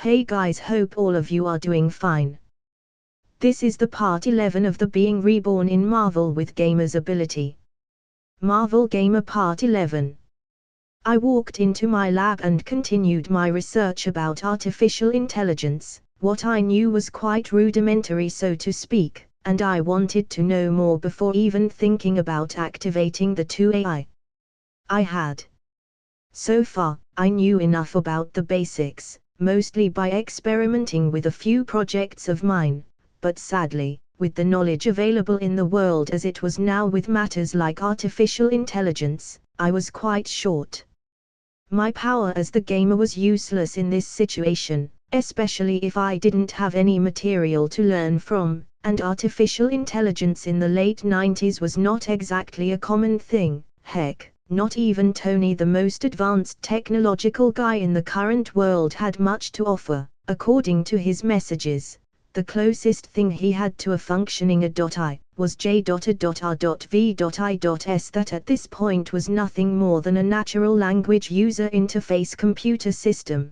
Hey guys, hope all of you are doing fine. This is the part 11 of the Being Reborn in Marvel with Gamer's Ability. Marvel Gamer Part 11. I walked into my lab and continued my research about artificial intelligence. What I knew was quite rudimentary, so to speak, and I wanted to know more before even thinking about activating the 2 AI I had. So far, I knew enough about the basics, mostly by experimenting with a few projects of mine, but sadly, with the knowledge available in the world as it was now with matters like artificial intelligence, I was quite short. My power as the gamer was useless in this situation, especially if I didn't have any material to learn from, and artificial intelligence in the late 90s was not exactly a common thing. Heck, not even Tony, the most advanced technological guy in the current world, had much to offer. According to his messages, the closest thing he had to a functioning AI was J.R.V.I.S that at this point was nothing more than a natural language user interface computer system.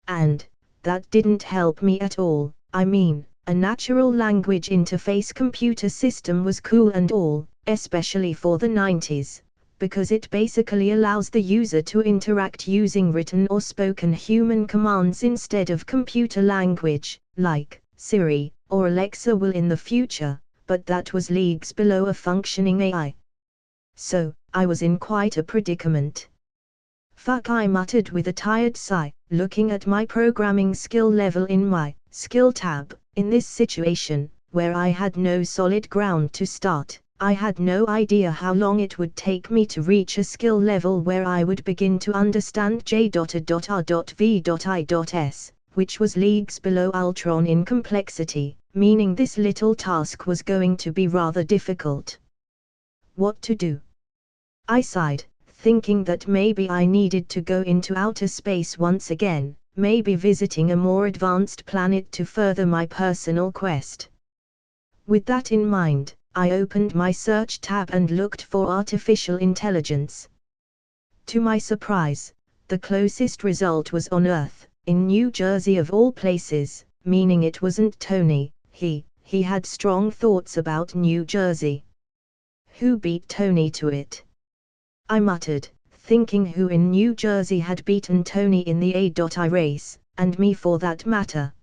And that didn't help me at all. I mean, a natural language interface computer system was cool and all, especially for the 90s. Because it basically allows the user to interact using written or spoken human commands instead of computer language, like Siri or Alexa will in the future, but that was leagues below a functioning AI. So, I was in quite a predicament. Fuck, I muttered with a tired sigh, looking at my programming skill level in my skill tab. In this situation, where I had no solid ground to start, I had no idea how long it would take me to reach a skill level where I would begin to understand J.R.V.I.S, which was leagues below Ultron in complexity, meaning this little task was going to be rather difficult. What to do? I sighed, thinking that maybe I needed to go into outer space once again, maybe visiting a more advanced planet to further my personal quest. With that in mind, I opened my search tab and looked for artificial intelligence. To my surprise, the closest result was on Earth, in New Jersey of all places, meaning it wasn't Tony. He had strong thoughts about New Jersey. Who beat Tony to it? I muttered, thinking who in New Jersey had beaten Tony in the AI race, and me for that matter.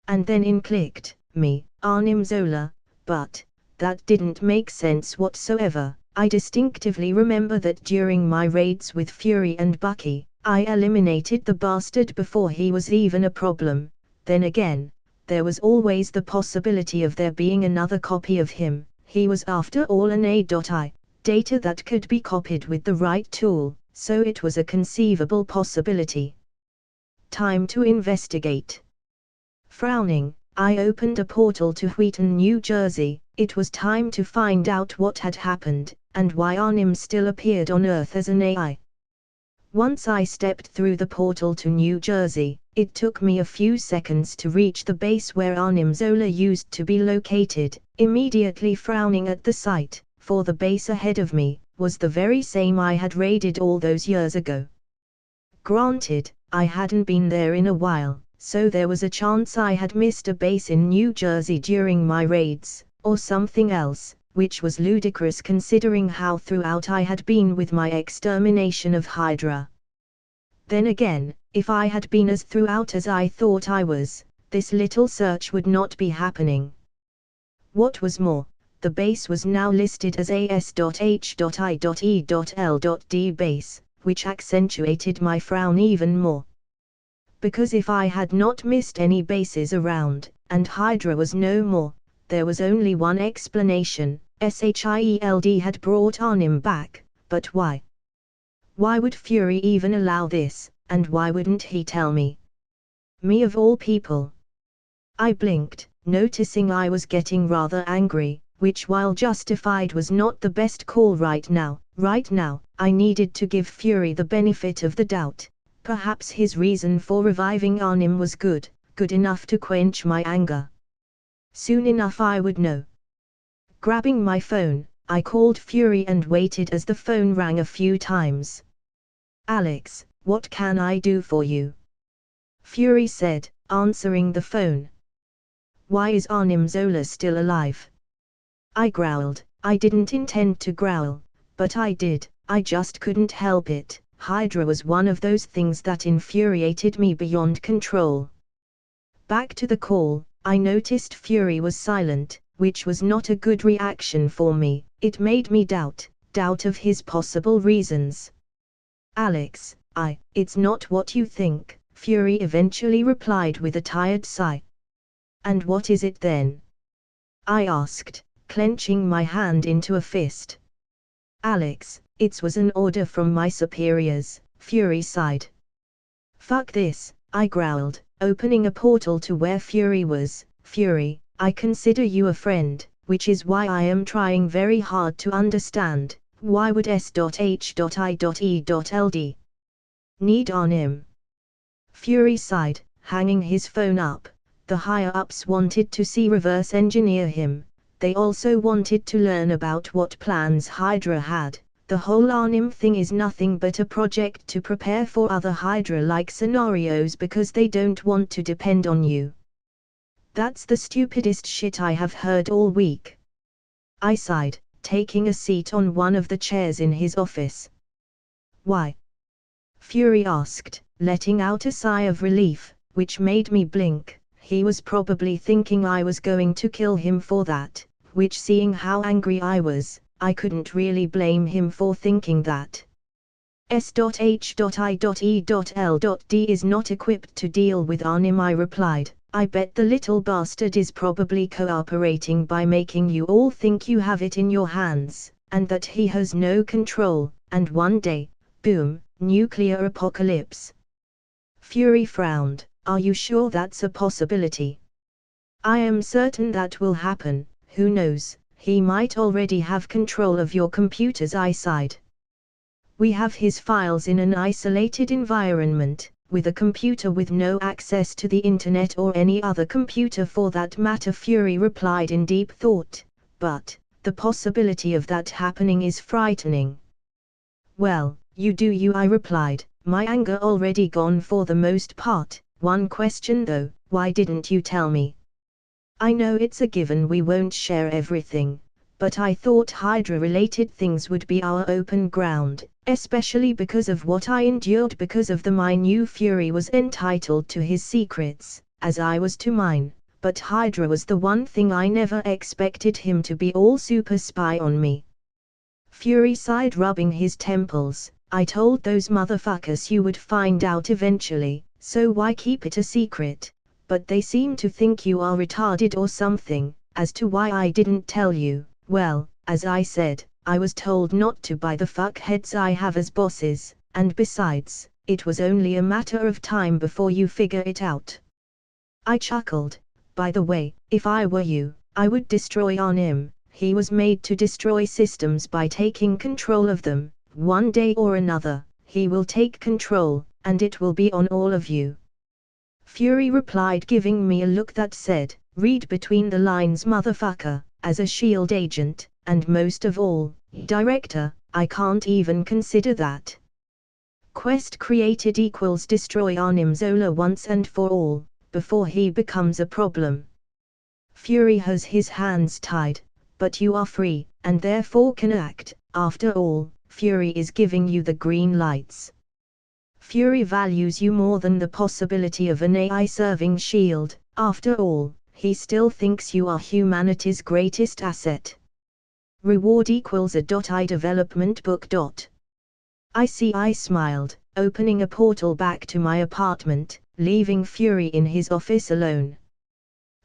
And then in clicked, me, Arnim Zola, but that didn't make sense whatsoever. I distinctively remember that during my raids with Fury and Bucky, I eliminated the bastard before he was even a problem. Then again, there was always the possibility of there being another copy of him. He was after all an AI, data that could be copied with the right tool, so it was a conceivable possibility. Time to investigate. Frowning, I opened a portal to Wheaton, New Jersey. It was time to find out what had happened, and why Arnim still appeared on Earth as an AI. Once I stepped through the portal to New Jersey, it took me a few seconds to reach the base where Arnim Zola used to be located, immediately frowning at the sight, for the base ahead of me was the very same I had raided all those years ago. Granted, I hadn't been there in a while, so there was a chance I had missed a base in New Jersey during my raids, or something else, which was ludicrous considering how throughout I had been with my extermination of Hydra. Then again, if I had been as throughout as I thought I was, this little search would not be happening. What was more, the base was now listed as as.h.i.e.l.d base, which accentuated my frown even more. Because if I had not missed any bases around, and Hydra was no more, there was only one explanation: SHIELD had brought Arnim back, but why? Why would Fury even allow this, and why wouldn't he tell me? Me of all people. I blinked, noticing I was getting rather angry, which while justified was not the best call right now. Right now, I needed to give Fury the benefit of the doubt. Perhaps his reason for reviving Arnim was good enough to quench my anger. Soon enough I would know. Grabbing my phone, I called Fury and waited as the phone rang a few times. Alex, what can I do for you? Fury said, answering the phone. Why is Arnim Zola still alive? I growled. I didn't intend to growl, but I did. I just couldn't help it. Hydra was one of those things that infuriated me beyond control. Back to the call, I noticed Fury was silent, which was not a good reaction for me. It made me doubt of his possible reasons. Alex, it's not what you think, Fury eventually replied with a tired sigh. And what is it then? I asked, clenching my hand into a fist. Alex, it was an order from my superiors, Fury sighed. Fuck this, I growled, opening a portal to where Fury was. Fury, I consider you a friend, which is why I am trying very hard to understand, why would S.H.I.E.L.D. need Arnim? Fury sighed, hanging his phone up. The higher-ups wanted to see reverse engineer him. They also wanted to learn about what plans Hydra had. The whole Arnim thing is nothing but a project to prepare for other Hydra-like scenarios because they don't want to depend on you. That's the stupidest shit I have heard all week. I sighed, taking a seat on one of the chairs in his office. Why? Fury asked, letting out a sigh of relief, which made me blink. He was probably thinking I was going to kill him for that, which, seeing how angry I was, I couldn't really blame him for thinking that. S.H.I.E.L.D. is not equipped to deal with Arnim, I replied. I bet the little bastard is probably cooperating by making you all think you have it in your hands, and that he has no control, and one day, boom, nuclear apocalypse. Fury frowned. Are you sure that's a possibility? I am certain that will happen. Who knows, he might already have control of your computers, I sighed. We have his files in an isolated environment, with a computer with no access to the internet or any other computer for that matter, Fury replied in deep thought, but the possibility of that happening is frightening. Well, you do you, I replied, my anger already gone for the most part. One question though, why didn't you tell me? I know it's a given we won't share everything, but I thought Hydra-related things would be our open ground, especially because of what I endured because of them. I knew Fury was entitled to his secrets, as I was to mine, but Hydra was the one thing I never expected him to be all super spy on me. Fury sighed, rubbing his temples. I told those motherfuckers you would find out eventually. So why keep it a secret? But they seem to think you are retarded or something. As to why I didn't tell you, well, as I said, I was told not to by the fuckheads I have as bosses, and besides, it was only a matter of time before you figure it out. I chuckled. By the way, if I were you, I would destroy Arnim. He was made to destroy systems by taking control of them. One day or another, he will take control, and it will be on all of you. Fury replied, giving me a look that said, read between the lines, motherfucker. As a SHIELD agent, and most of all, director, I can't even consider that. Quest created equals destroy Arnim Zola once and for all, before he becomes a problem. Fury has his hands tied, but you are free, and therefore can act. After all, Fury is giving you the green lights. Fury values you more than the possibility of an AI serving SHIELD. After all, he still thinks you are humanity's greatest asset. Reward equals a .I development book. I smiled, opening a portal back to my apartment, leaving Fury in his office alone.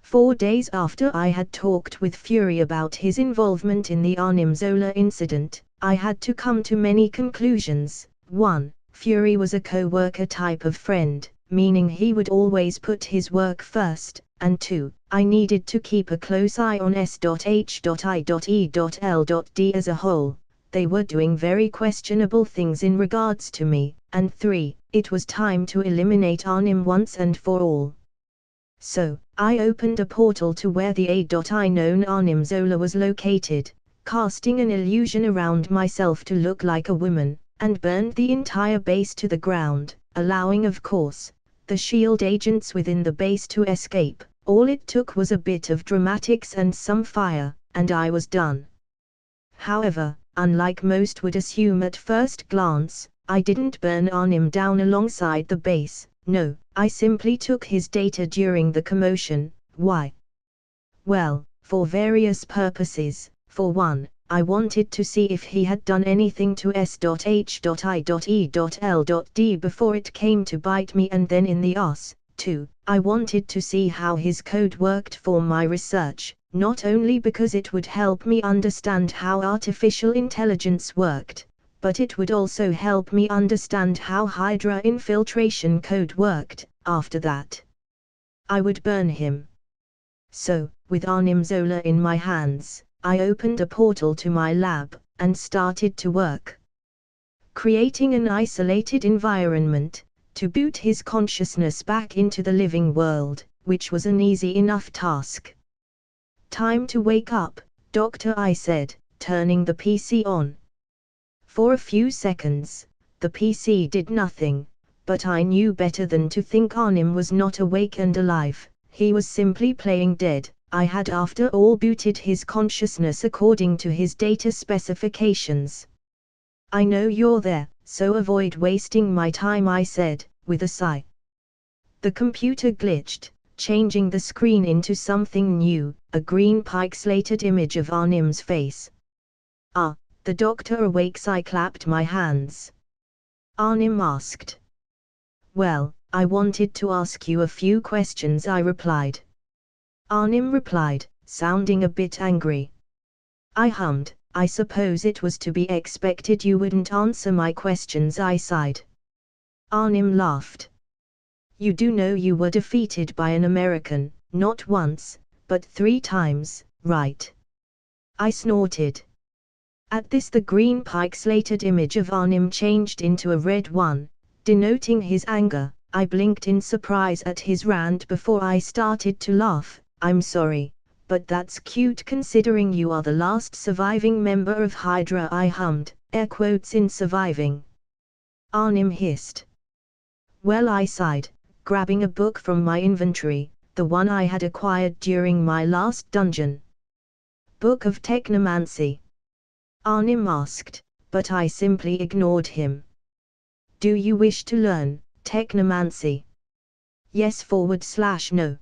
4 days after I had talked with Fury about his involvement in the Arnim Zola incident, I had to come to many conclusions. 1. Fury was a co-worker type of friend, meaning he would always put his work first, and 2. I needed to keep a close eye on S.H.I.E.L.D. as a whole. They were doing very questionable things in regards to me, and 3. It was time to eliminate Arnim once and for all. So, I opened a portal to where the A.I known Arnim Zola was located, casting an illusion around myself to look like a woman, and burned the entire base to the ground, allowing, of course, the shield agents within the base to escape. All it took was a bit of dramatics and some fire, and I was done. However, unlike most would assume at first glance, I didn't burn Arnim down alongside the base. No, I simply took his data during the commotion. Why? Well, for various purposes. For one, I wanted to see if he had done anything to S.H.I.E.L.D before it came to bite me and then in the ass. 2. I wanted to see how his code worked for my research, not only because it would help me understand how artificial intelligence worked, but it would also help me understand how Hydra infiltration code worked. After that, I would burn him. So, with Arnim Zola in my hands, I opened a portal to my lab, and started to work. Creating an isolated environment, to boot his consciousness back into the living world, which was an easy enough task. Time to wake up, Doctor, I said, turning the PC on. For a few seconds, the PC did nothing, but I knew better than to think Arnim was not awake and alive. He was simply playing dead. I had after all booted his consciousness according to his data specifications. I know you're there, so avoid wasting my time, I said, with a sigh. The computer glitched, changing the screen into something new, a green pixelated image of Arnim's face. Ah, the doctor awakes, I clapped my hands. Arnim asked. Well, I wanted to ask you a few questions, I replied. Arnim replied, sounding a bit angry. I hummed, I suppose it was to be expected you wouldn't answer my questions, I sighed. Arnim laughed. You do know you were defeated by an American, not once, but 3 times, right? I snorted. At this the green pixelated image of Arnim changed into a red one, denoting his anger. I blinked in surprise at his rant before I started to laugh. I'm sorry, but that's cute considering you are the last surviving member of Hydra, I hummed, air quotes in surviving. Arnim hissed. Well, I sighed, grabbing a book from my inventory, the one I had acquired during my last dungeon. Book of Technomancy. Arnim asked, but I simply ignored him. Do you wish to learn Technomancy? Yes/no.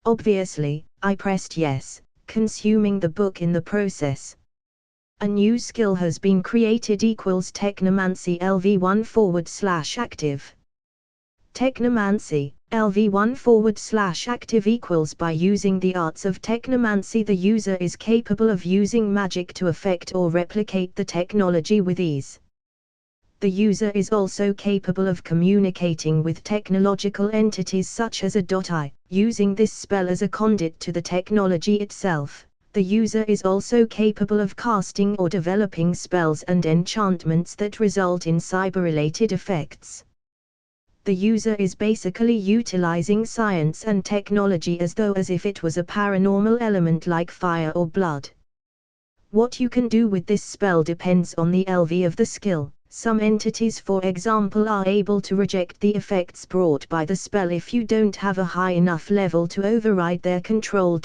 Obviously, I pressed yes, consuming the book in the process. A new skill has been created equals Technomancy LV1/active. Technomancy, LV1/active equals by using the arts of Technomancy the user is capable of using magic to affect or replicate the technology with ease. The user is also capable of communicating with technological entities such as a .I, using this spell as a conduit to the technology itself. The user is also capable of casting or developing spells and enchantments that result in cyber-related effects. The user is basically utilizing science and technology as if it was a paranormal element like fire or blood. What you can do with this spell depends on the LV of the skill. Some entities, for example, are able to reject the effects brought by the spell if you don't have a high enough level to override their control.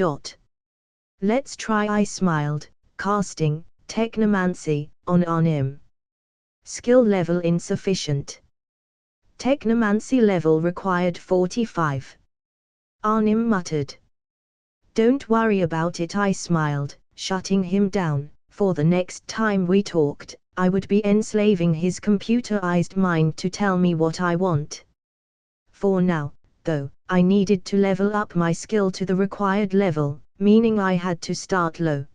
Let's try, I smiled, casting Technomancy on Arnim. Skill level insufficient. Technomancy level required 45. Arnim muttered. Don't worry about it, I smiled, shutting him down. For the next time we talked, I would be enslaving his computerized mind to tell me what I want. For now, though, I needed to level up my skill to the required level, meaning I had to start low.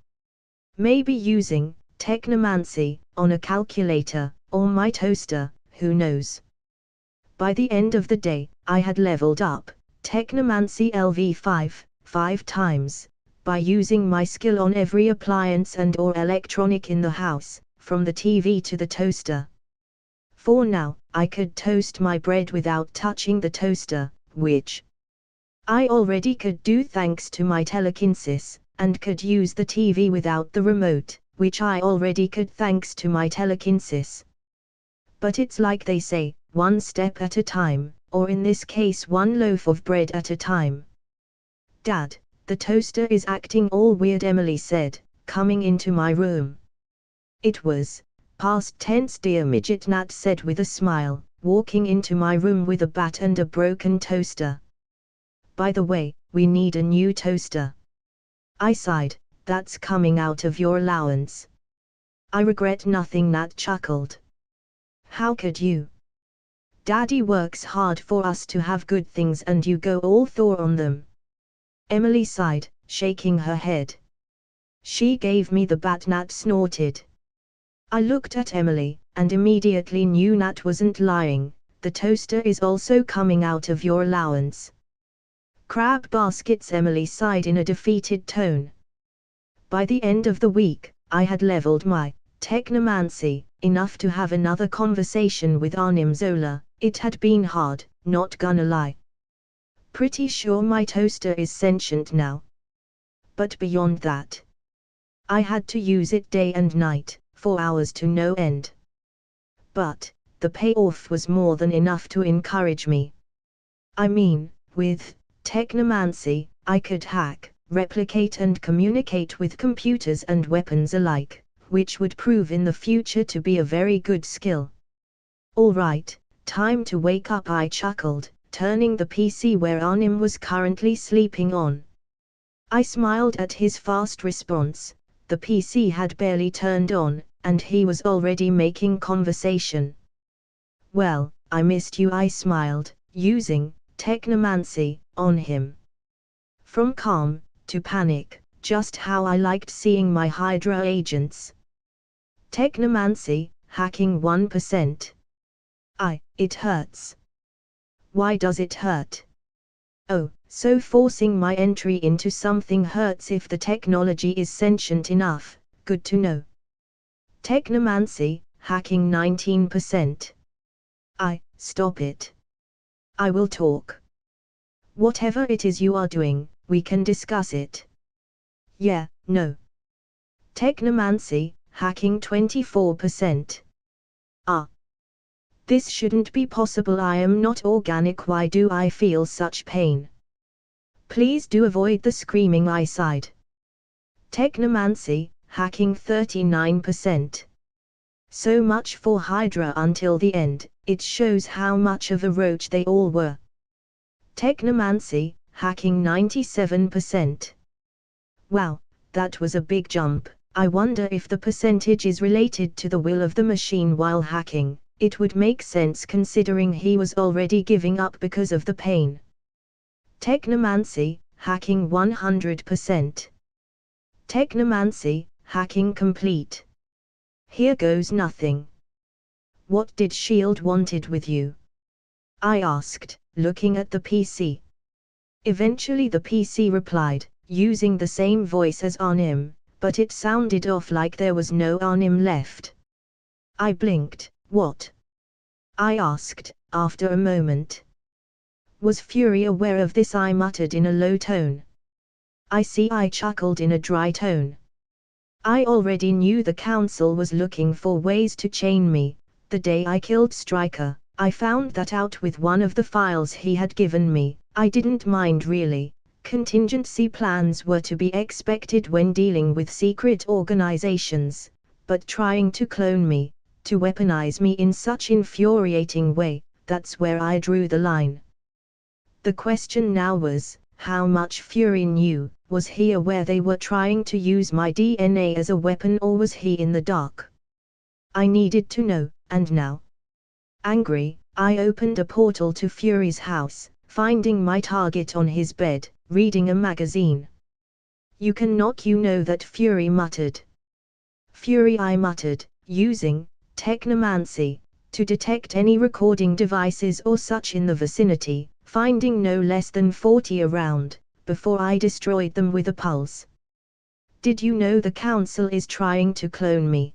Maybe using Technomancy on a calculator, or my toaster, who knows. By the end of the day, I had leveled up Technomancy LV5, 5 times, by using my skill on every appliance and/or electronic in the house, from the TV to the toaster. For now, I could toast my bread without touching the toaster, which I already could do thanks to my telekinesis, and could use the TV without the remote, which I already could thanks to my telekinesis. But it's like they say, one step at a time, or in this case one loaf of bread at a time. Dad, the toaster is acting all weird, Emily said, coming into my room. It was past tense, dear midget, Nat said with a smile, walking into my room with a bat and a broken toaster. By the way, we need a new toaster. I sighed. That's coming out of your allowance. I regret nothing, Nat chuckled. How could you? Daddy works hard for us to have good things and you go all Thor on them. Emily sighed, shaking her head. She gave me the bat, Nat snorted. I looked at Emily, and immediately knew Nat wasn't lying. The toaster is also coming out of your allowance. Crab baskets, Emily sighed in a defeated tone. By the end of the week, I had leveled my technomancy enough to have another conversation with Arnim Zola. It had been hard, not gonna lie. Pretty sure my toaster is sentient now. But beyond that, I had to use it day and night, for hours to no end. But the payoff was more than enough to encourage me. I mean, with technomancy, I could hack, replicate and communicate with computers and weapons alike, which would prove in the future to be a very good skill. All right, time to wake up, I chuckled, turning the PC where Arnim was currently sleeping on. I smiled at his fast response. The PC had barely turned on, and he was already making conversation. Well, I missed you, I smiled, using technomancy on him. From calm to panic, just how I liked seeing my Hydra agents. Technomancy, hacking 1%. It hurts. Why does it hurt? Oh, so forcing my entry into something hurts if the technology is sentient enough, good to know. Technomancy, hacking 19%. Stop it. I will talk. Whatever it is you are doing, we can discuss it. Yeah, no. Technomancy, hacking 24%. This shouldn't be possible, I am not organic, why do I feel such pain? Please do avoid the screaming, I sighed. Technomancy, hacking 39%. So much for Hydra until the end, it shows how much of a roach they all were. Technomancy, hacking 97%. Wow, that was a big jump. I wonder if the percentage is related to the will of the machine while hacking. It would make sense considering he was already giving up because of the pain. Technomancy, hacking 100%. Technomancy, hacking complete. Here goes nothing. What did SHIELD wanted with you? I asked, looking at the PC. Eventually the PC replied, using the same voice as Arnim, but it sounded off like there was no Arnim left. I blinked. What? I asked, after a moment. Was Fury aware of this? I muttered in a low tone. I see, I chuckled in a dry tone. I already knew the Council was looking for ways to chain me. The day I killed Stryker, I found that out with one of the files he had given me. I didn't mind really. Contingency plans were to be expected when dealing with secret organizations, but trying to clone me, to weaponize me in such infuriating way, that's where I drew the line. The question now was, how much Fury knew? Was he aware they were trying to use my DNA as a weapon, or was he in the dark? I needed to know, and now. Angry, I opened a portal to Fury's house, finding my target on his bed, reading a magazine. You can knock, you know that, Fury muttered. Fury, I muttered, using technomancy to detect any recording devices or such in the vicinity, finding no less than 40 around, before I destroyed them with a pulse. Did you know the Council is trying to clone me?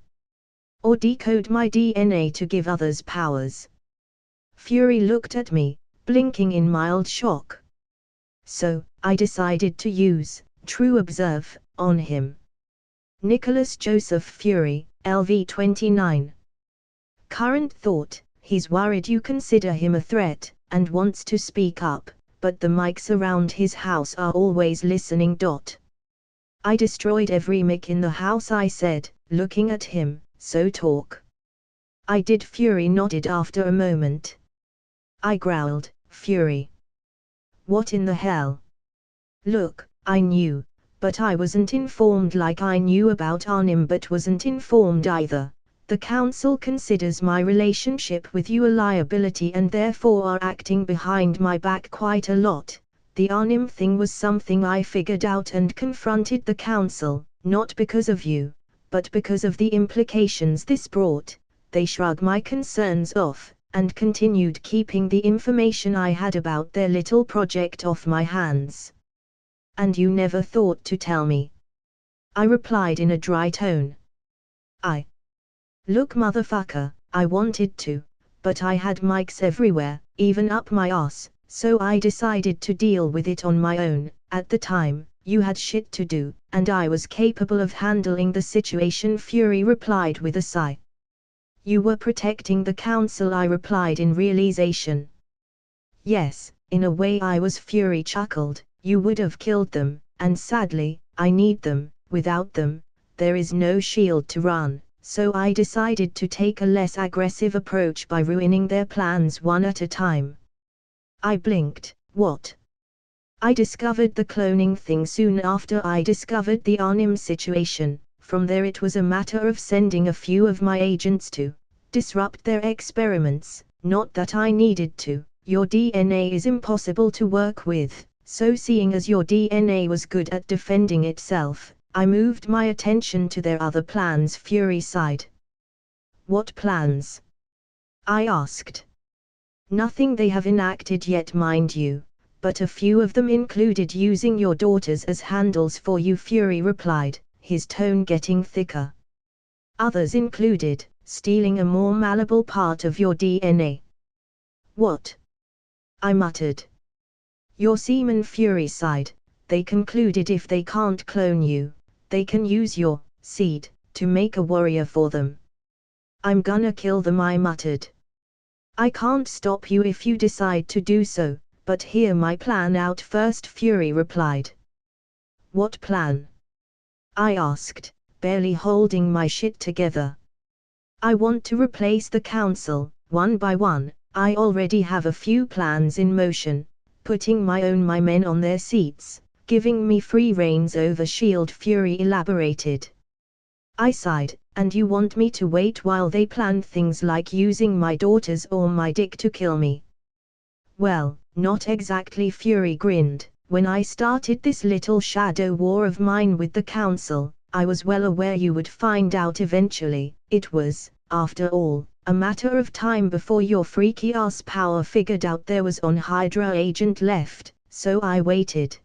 Or decode my DNA to give others powers? Fury looked at me, blinking in mild shock. So, I decided to use True Observe on him. Nicholas Joseph Fury, LV-29. Current thought, he's worried you consider him a threat, and wants to speak up, but the mics around his house are always listening. I destroyed every mic in the house, I said, looking at him. So talk. I did. Fury nodded after a moment. I growled, Fury. What in the hell? Look, I knew, but I wasn't informed like I knew about Arnim but wasn't informed either. The council considers my relationship with you a liability and therefore are acting behind my back quite a lot. The Arnim thing was something I figured out and confronted the council, not because of you, but because of the implications this brought. They shrugged my concerns off, and continued keeping the information I had about their little project off my hands. And you never thought to tell me? I replied in a dry tone. Look motherfucker, I wanted to, but I had mics everywhere, even up my ass, so I decided to deal with it on my own. At the time, you had shit to do, and I was capable of handling the situation, Fury replied with a sigh. You were protecting the council, I replied in realization. Yes, in a way I was, Fury chuckled. You would have killed them, and sadly, I need them. Without them, there is no shield to run. So I decided to take a less aggressive approach by ruining their plans one at a time. I blinked. What? I discovered the cloning thing soon after I discovered the Arnim situation. From there it was a matter of sending a few of my agents to disrupt their experiments, not that I needed to. Your DNA is impossible to work with, so seeing as your DNA was good at defending itself, I moved my attention to their other plans, Fury sighed. What plans? I asked. Nothing they have enacted yet, mind you, but a few of them included using your daughters as handles for you, Fury replied, his tone getting thicker. Others included stealing a more malleable part of your DNA. What? I muttered. Your semen, Fury sighed. They concluded if they can't clone you, they can use your seed to make a warrior for them. I'm gonna kill them, I muttered. I can't stop you if you decide to do so, but hear my plan out first, Fury replied. What plan? I asked, barely holding my shit together. I want to replace the council, one by one. I already have a few plans in motion, putting my men on their seats, giving me free reins over S.H.I.E.L.D., Fury elaborated. I sighed, and you want me to wait while they plan things like using my daughters or my dick to kill me? Well, not exactly, Fury grinned. When I started this little shadow war of mine with the council, I was well aware you would find out eventually. It was, after all, a matter of time before your freaky ass power figured out there was an Hydra agent left, so I waited.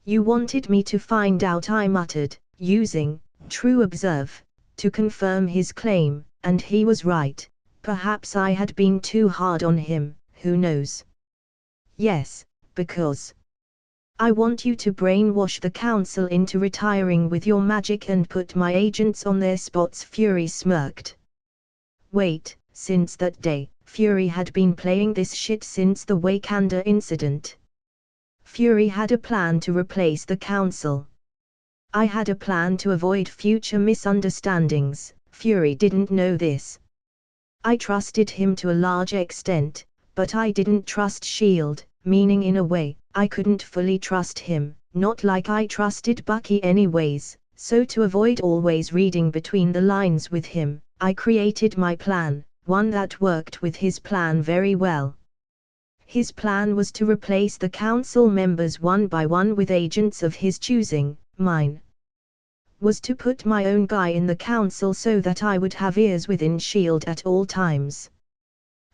You wanted me to find out, I muttered, using True Observe to confirm his claim, and he was right. Perhaps I had been too hard on him, who knows? Yes, because I want you to brainwash the council into retiring with your magic and put my agents on their spots, Fury smirked. Wait, since that day, Fury had been playing this shit since the Wakanda incident. Fury had a plan to replace the council. I had a plan to avoid future misunderstandings. Fury didn't know this. I trusted him to a large extent, but I didn't trust S.H.I.E.L.D., meaning in a way, I couldn't fully trust him, not like I trusted Bucky anyways, so to avoid always reading between the lines with him, I created my plan, one that worked with his plan very well. His plan was to replace the council members one by one with agents of his choosing. Mine was to put my own guy in the council so that I would have ears within S.H.I.E.L.D. at all times.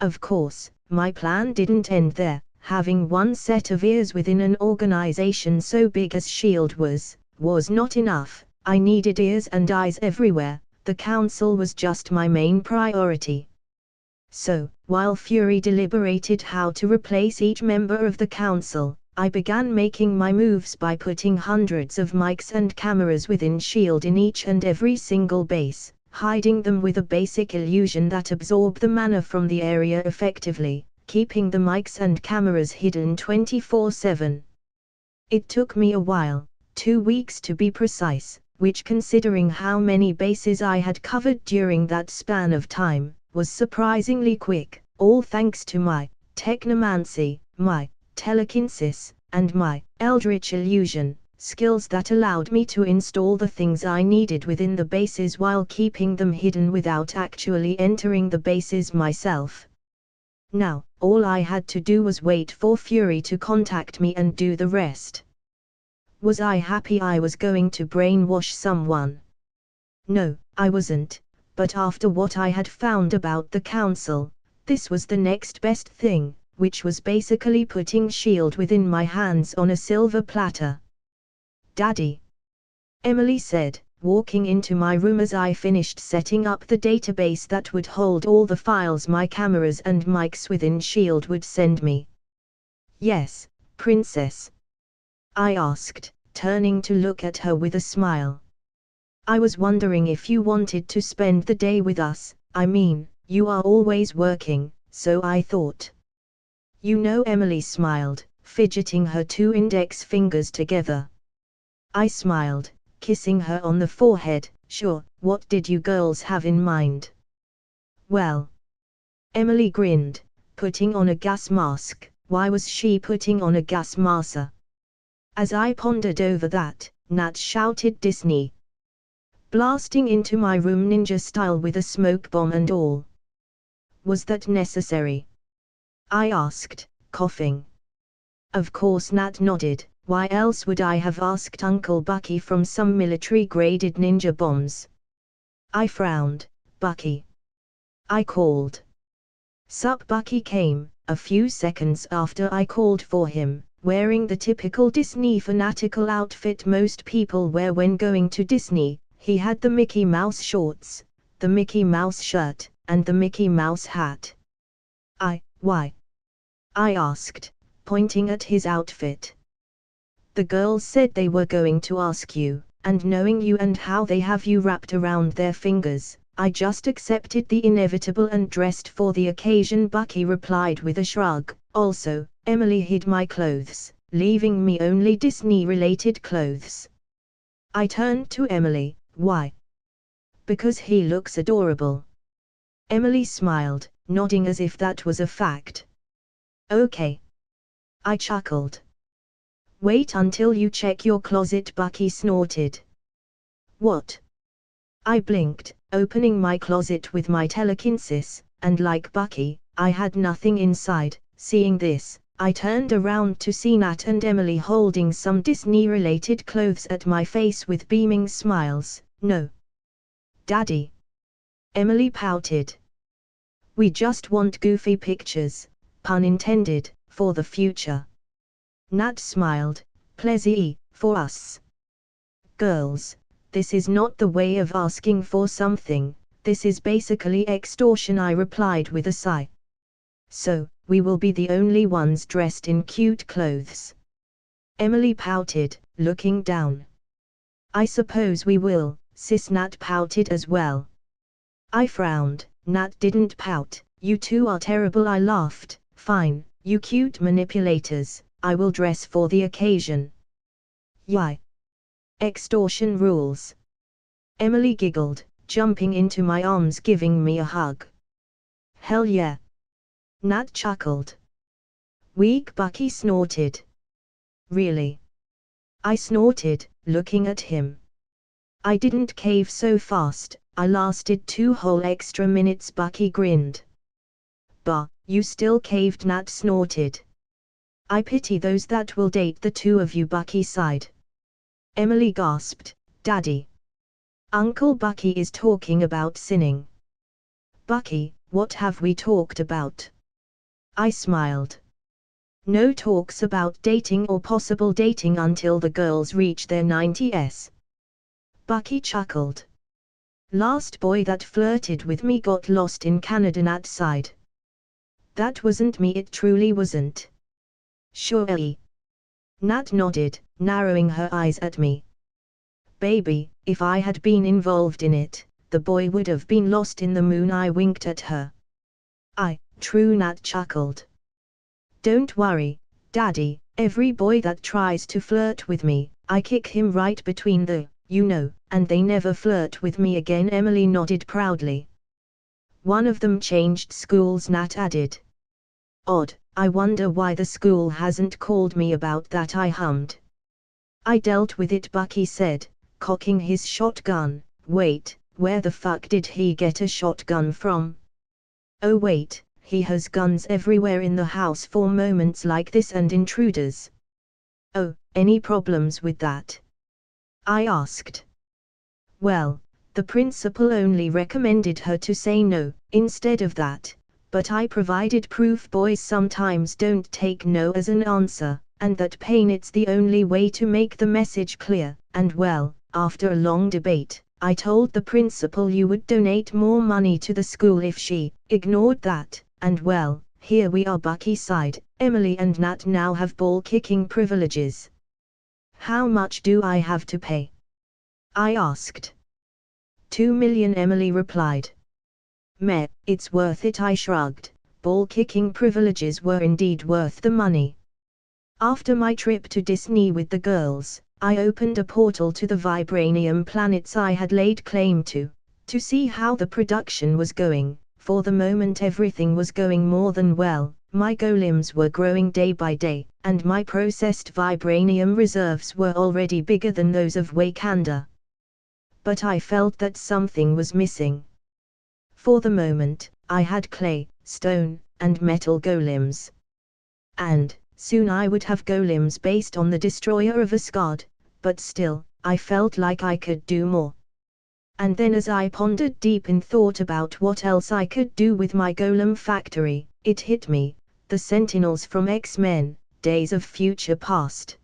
Of course, my plan didn't end there. Having one set of ears within an organization so big as S.H.I.E.L.D. was not enough. I needed ears and eyes everywhere. The council was just my main priority. So, while Fury deliberated how to replace each member of the council, I began making my moves by putting hundreds of mics and cameras within S.H.I.E.L.D. in each and every single base, hiding them with a basic illusion that absorbed the mana from the area effectively, keeping the mics and cameras hidden 24/7. It took me a while, 2 weeks to be precise, which, considering how many bases I had covered during that span of time, was surprisingly quick, all thanks to my technomancy, my telekinesis, and my eldritch illusion skills that allowed me to install the things I needed within the bases while keeping them hidden without actually entering the bases myself. Now, all I had to do was wait for Fury to contact me and do the rest. Was I happy I was going to brainwash someone? No, I wasn't, but after what I had found about the Council, this was the next best thing, which was basically putting S.H.I.E.L.D. within my hands on a silver platter. Daddy, Emily said, walking into my room as I finished setting up the database that would hold all the files my cameras and mics within S.H.I.E.L.D. would send me. Yes, Princess? I asked, turning to look at her with a smile. I was wondering if you wanted to spend the day with us. I mean, you are always working, so I thought. You know, Emily smiled, fidgeting her 2 index fingers together. I smiled, kissing her on the forehead. Sure, what did you girls have in mind? Well, Emily grinned, putting on a gas mask. Why was she putting on a gas mask? As I pondered over that, Nat shouted Disney, blasting into my room ninja style with a smoke bomb and all. Was that necessary? I asked, coughing. Of course, Nat nodded. Why else would I have asked Uncle Bucky from some military-graded ninja bombs? I frowned. Bucky, I called. Sup? Bucky came, a few seconds after I called for him, wearing the typical Disney fanatical outfit most people wear when going to Disney. He had the Mickey Mouse shorts, the Mickey Mouse shirt, and the Mickey Mouse hat. Why? I asked, pointing at his outfit. The girls said they were going to ask you, and knowing you and how they have you wrapped around their fingers, I just accepted the inevitable and dressed for the occasion, Bucky replied with a shrug. Also, Emily hid my clothes, leaving me only Disney-related clothes. I turned to Emily. Why? Because he looks adorable. Emily smiled, nodding as if that was a fact. Okay. I chuckled. Wait until you check your closet, Bucky snorted. What? I blinked, opening my closet with my telekinesis, and like Bucky, I had nothing inside. Seeing this, I turned around to see Nat and Emily holding some Disney-related clothes at my face with beaming smiles. No. Daddy. Emily pouted. We just want goofy pictures, pun intended, for the future. Nat smiled. Pleasure, for us. Girls, this is not the way of asking for something, this is basically extortion, I replied with a sigh. So, we will be the only ones dressed in cute clothes. Emily pouted, looking down. I suppose we will, sis. Nat pouted as well. I frowned. Nat didn't pout. You two are terrible, I laughed. Fine, you cute manipulators, I will dress for the occasion. Yay. Extortion rules. Emily giggled, jumping into my arms, giving me a hug. Hell yeah. Nat chuckled. Weak, Bucky snorted. Really? I snorted, looking at him. I didn't cave so fast, I lasted 2 whole extra minutes, Bucky grinned. Bah, you still caved, Nat snorted. I pity those that will date the two of you, Bucky sighed. Emily gasped, Daddy. Uncle Bucky is talking about sinning. Bucky, what have we talked about? I smiled. No talks about dating or possible dating until the girls reach their 90s. Bucky chuckled. Last boy that flirted with me got lost in Canada, Nat sighed. That wasn't me, it truly wasn't. Surely. Nat nodded, narrowing her eyes at me. Baby, if I had been involved in it, the boy would have been lost in the moon, I winked at her. True, Nat chuckled. Don't worry, Daddy, every boy that tries to flirt with me, I kick him right between the, and they never flirt with me again. Emily nodded proudly. One of them changed schools, Nat added. Odd, I wonder why the school hasn't called me about that, I hummed. I dealt with it, Bucky said, cocking his shotgun. Wait, where the fuck did he get a shotgun from? Oh wait, he has guns everywhere in the house for moments like this and intruders. Oh, any problems with that? I asked. Well, the principal only recommended her to say no, instead of that, but I provided proof boys sometimes don't take no as an answer, and that it's the only way to make the message clear, and well, after a long debate, I told the principal you would donate more money to the school if she ignored that, and well, here we are. Bucky sighed. Emily and Nat now have ball kicking privileges. How much do I have to pay? I asked. 2 million, Emily replied. Meh, it's worth it, I shrugged. Ball kicking privileges were indeed worth the money. After my trip to Disney with the girls, I opened a portal to the Vibranium planets I had laid claim to see how the production was going. For the moment everything was going more than well. My golems were growing day by day, and my processed vibranium reserves were already bigger than those of Wakanda. But I felt that something was missing. For the moment, I had clay, stone, and metal golems. And soon I would have golems based on the destroyer of Asgard, but still, I felt like I could do more. And then as I pondered deep in thought about what else I could do with my golem factory, it hit me, the Sentinels from X-Men, Days of Future Past.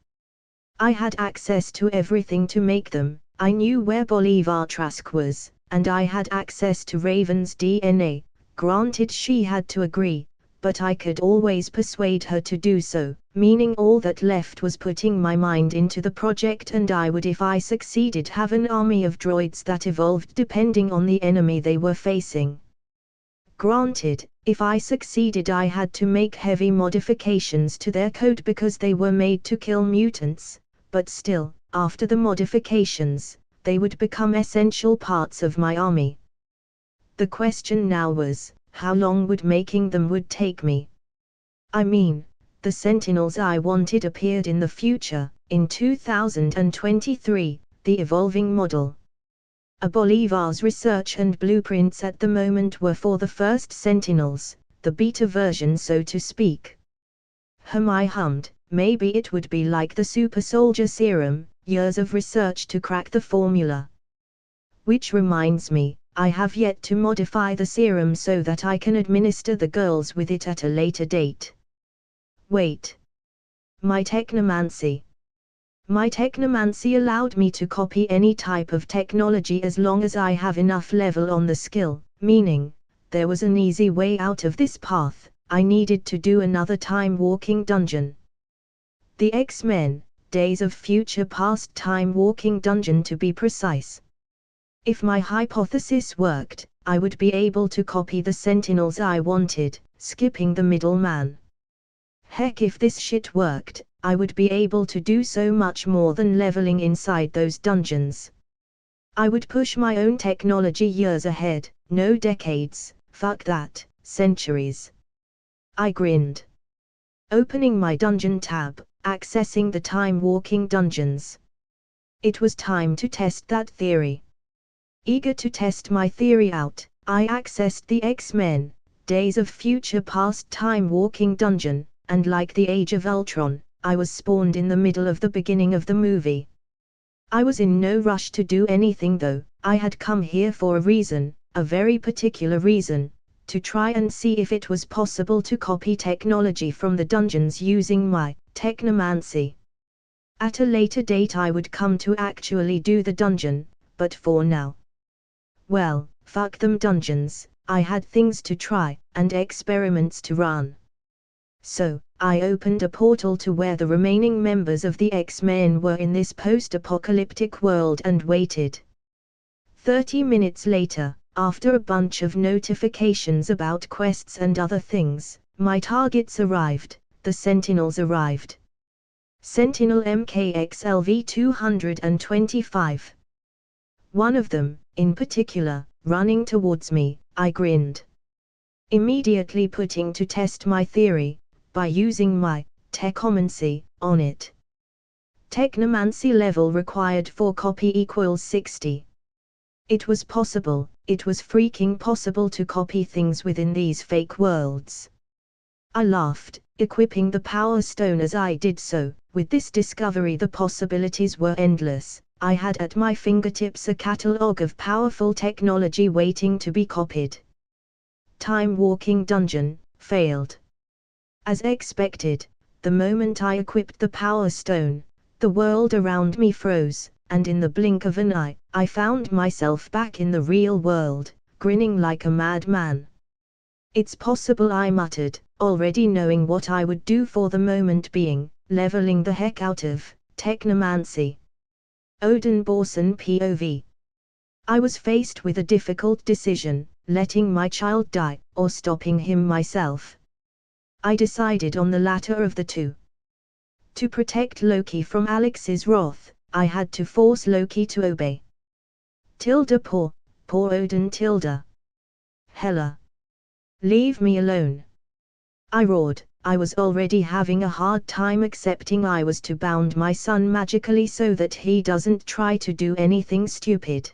I had access to everything to make them. I knew where Bolivar Trask was, and I had access to Raven's DNA. Granted, she had to agree, but I could always persuade her to do so, meaning all that left was putting my mind into the project, and I would, if I succeeded, have an army of droids that evolved depending on the enemy they were facing. Granted, if I succeeded, I had to make heavy modifications to their code because they were made to kill mutants, but still, after the modifications, they would become essential parts of my army. The question now was, how long would making them would take me? I mean, the Sentinels I wanted appeared in the future, in 2023, the evolving model. Bolivar's research and blueprints at the moment were for the first Sentinels, the beta version so to speak. I hummed, maybe it would be like the super soldier serum, years of research to crack the formula. Which reminds me, I have yet to modify the serum so that I can administer the girls with it at a later date. Wait. My technomancy. My technomancy allowed me to copy any type of technology as long as I have enough level on the skill, meaning, there was an easy way out of this path. I needed to do another time-walking dungeon. The X-Men, Days of Future Past time-walking dungeon to be precise. If my hypothesis worked, I would be able to copy the Sentinels I wanted, skipping the middleman. Heck, if this shit worked, I would be able to do so much more than leveling inside those dungeons. I would push my own technology years ahead, no decades, fuck that, centuries. I grinned. Opening my dungeon tab, accessing the time-walking dungeons. It was time to test that theory. Eager to test my theory out, I accessed the X-Men, Days of Future Past time-walking dungeon, and like the Age of Ultron, I was spawned in the middle of the beginning of the movie. I was in no rush to do anything though. I had come here for a reason, a very particular reason, to try and see if it was possible to copy technology from the dungeons using my technomancy. At a later date I would come to actually do the dungeon, but for now, well, fuck them dungeons. I had things to try, and experiments to run. So, I opened a portal to where the remaining members of the X-Men were in this post-apocalyptic world and waited. 30 minutes later, after a bunch of notifications about quests and other things, my targets arrived, the Sentinels arrived. Sentinel MKXLV 225. One of them, in particular, running towards me, I grinned. Immediately putting to test my theory, by using my Techomancy on it. Technomancy level required for copy equals 60. It was possible, it was freaking possible to copy things within these fake worlds. I laughed, equipping the Power Stone as I did so. With this discovery the possibilities were endless. I had at my fingertips a catalogue of powerful technology waiting to be copied. Time Walking Dungeon failed. As expected, the moment I equipped the Power Stone, the world around me froze, and in the blink of an eye, I found myself back in the real world, grinning like a madman. It's possible, I muttered, already knowing what I would do for the moment being, leveling the heck out of Technomancy. Odin Borson POV. I was faced with a difficult decision, letting my child die, or stopping him myself. I decided on the latter of the two. To protect Loki from Alex's wrath, I had to force Loki to obey. Poor Odin Hela. Leave me alone. I roared. I was already having a hard time accepting I was to bound my son magically so that he doesn't try to do anything stupid.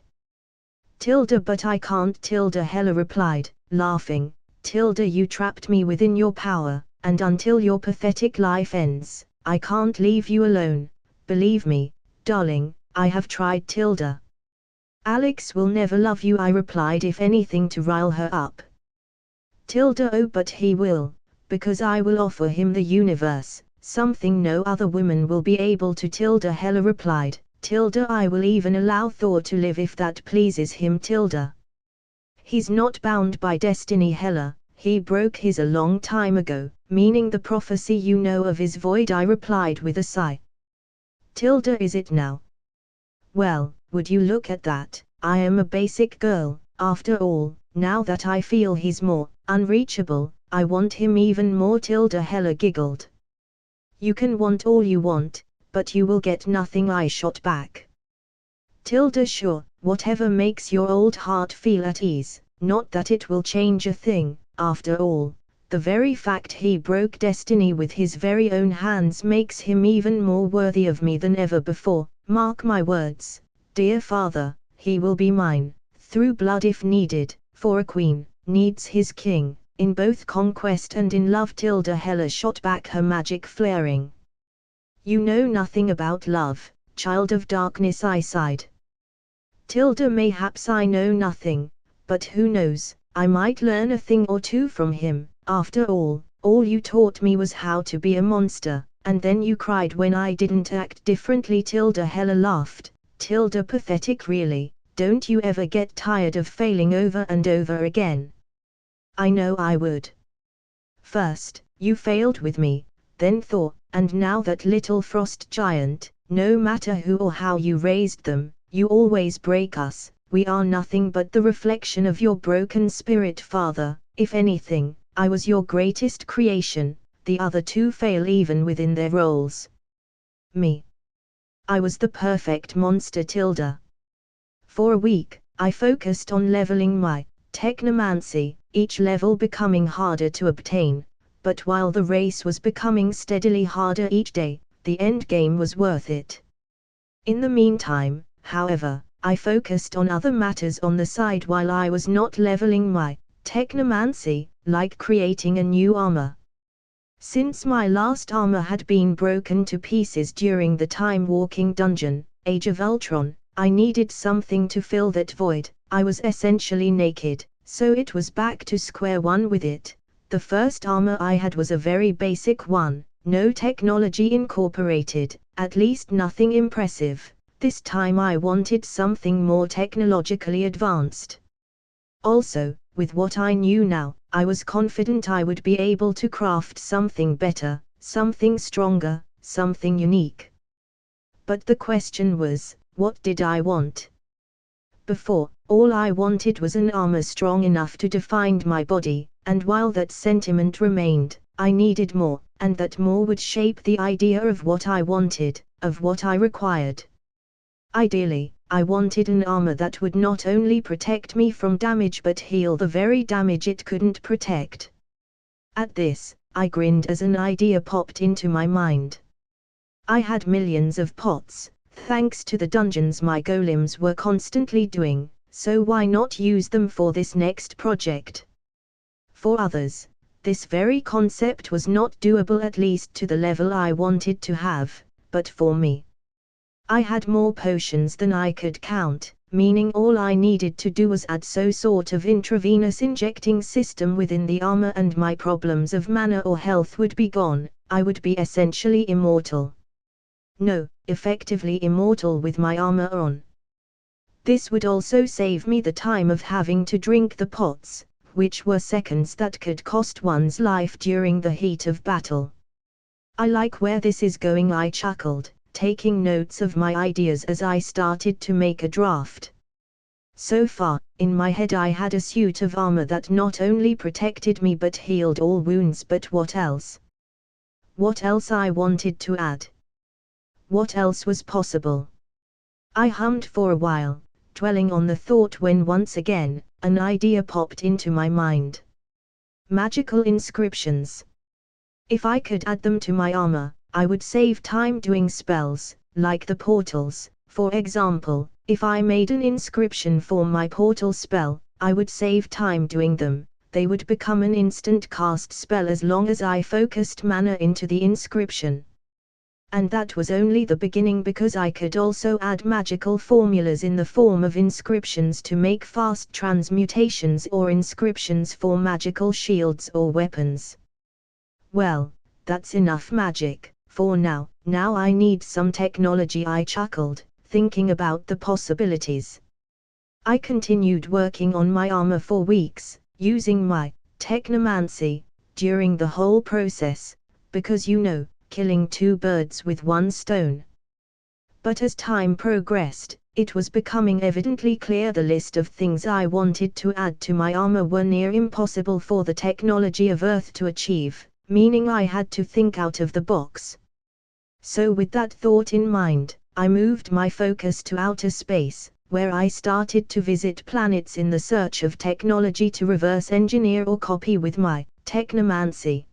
But I can't, Hela replied, laughing. You trapped me within your power, and until your pathetic life ends, I can't leave you alone. Believe me, darling, I have tried. Alex will never love you, I replied, if anything to rile her up. Oh, but he will, because I will offer him the universe, something no other woman will be able to. Hela replied. I will even allow Thor to live if that pleases him. He's not bound by destiny, Hela, he broke his a long time ago, meaning the prophecy you know of is void, I replied with a sigh. Is it now? Well, would you look at that, I am a basic girl, after all, now that I feel he's more unreachable, I want him even more. Hela giggled. You can want all you want, but you will get nothing, I shot back. Sure, whatever makes your old heart feel at ease, not that it will change a thing, after all, the very fact he broke destiny with his very own hands makes him even more worthy of me than ever before, mark my words, dear father, he will be mine, through blood if needed, for a queen needs his king, in both conquest and in love. Hela shot back, her magic flaring. You know nothing about love, child of darkness, I sighed. Mayhaps I know nothing, but who knows, I might learn a thing or two from him. After all you taught me was how to be a monster, and then you cried when I didn't act differently. Hela laughed. Pathetic really, don't you ever get tired of failing over and over again? I know I would. First, you failed with me, then Thor, and now that little frost giant. No matter who or how you raised them, you always break us. We are nothing but the reflection of your broken spirit, father. If anything, I was your greatest creation, the other two fail even within their roles. Me. I was the perfect monster. For a week, I focused on leveling my Technomancy, each level becoming harder to obtain, but while the race was becoming steadily harder each day, the end game was worth it. In the meantime, however, I focused on other matters on the side while I was not leveling my Technomancy, like creating a new armor. Since my last armor had been broken to pieces during the Time Walking Dungeon, Age of Ultron, I needed something to fill that void. I was essentially naked, so it was back to square one with it. The first armor I had was a very basic one, no technology incorporated, at least nothing impressive. This time I wanted something more technologically advanced. Also, with what I knew now, I was confident I would be able to craft something better, something stronger, something unique. But the question was, what did I want? Before, all I wanted was an armor strong enough to define my body, and while that sentiment remained, I needed more, and that more would shape the idea of what I wanted, of what I required. Ideally, I wanted an armor that would not only protect me from damage but heal the very damage it couldn't protect. At this, I grinned as an idea popped into my mind. I had millions of pots, thanks to the dungeons my golems were constantly doing, so why not use them for this next project? For others, this very concept was not doable, at least to the level I wanted to have, but for me, I had more potions than I could count, meaning all I needed to do was add some sort of intravenous injecting system within the armor and my problems of mana or health would be gone. I would be essentially immortal. No, effectively immortal with my armor on. This would also save me the time of having to drink the pots, which were seconds that could cost one's life during the heat of battle. I like where this is going, I chuckled, taking notes of my ideas as I started to make a draft. So far, in my head I had a suit of armor that not only protected me but healed all wounds, but what else? What else I wanted to add? What else was possible? I hummed for a while, dwelling on the thought when once again, an idea popped into my mind. Magical inscriptions. If I could add them to my armor, I would save time doing spells, like the portals. For example, if I made an inscription for my portal spell, I would save time doing them. They would become an instant cast spell as long as I focused mana into the inscription. And that was only the beginning, because I could also add magical formulas in the form of inscriptions to make fast transmutations or inscriptions for magical shields or weapons. Well, that's enough magic, for now. Now I need some technology, I chuckled, thinking about the possibilities. I continued working on my armor for weeks, using my technomancy during the whole process, because killing two birds with one stone. But as time progressed, it was becoming evidently clear the list of things I wanted to add to my armor were near impossible for the technology of Earth to achieve, meaning I had to think out of the box. So with that thought in mind, I moved my focus to outer space, where I started to visit planets in the search of technology to reverse engineer or copy with my technomancy.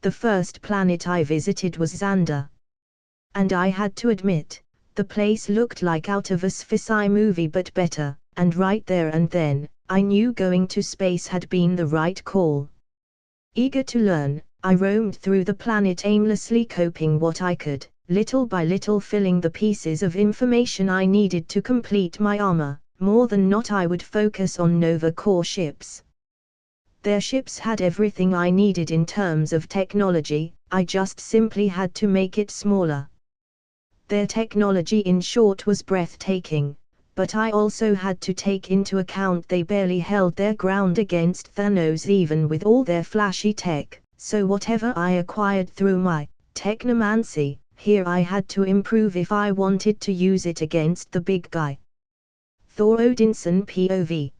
The first planet I visited was Xander. And I had to admit, the place looked like out of a sci-fi movie but better, and right there and then, I knew going to space had been the right call. Eager to learn, I roamed through the planet aimlessly, copying what I could, little by little filling the pieces of information I needed to complete my armor. More than not, I would focus on Nova Corps ships. Their ships had everything I needed in terms of technology, I just simply had to make it smaller. Their technology, in short, was breathtaking, but I also had to take into account they barely held their ground against Thanos even with all their flashy tech, so whatever I acquired through my technomancy, here I had to improve if I wanted to use it against the big guy. Thor Odinson POV.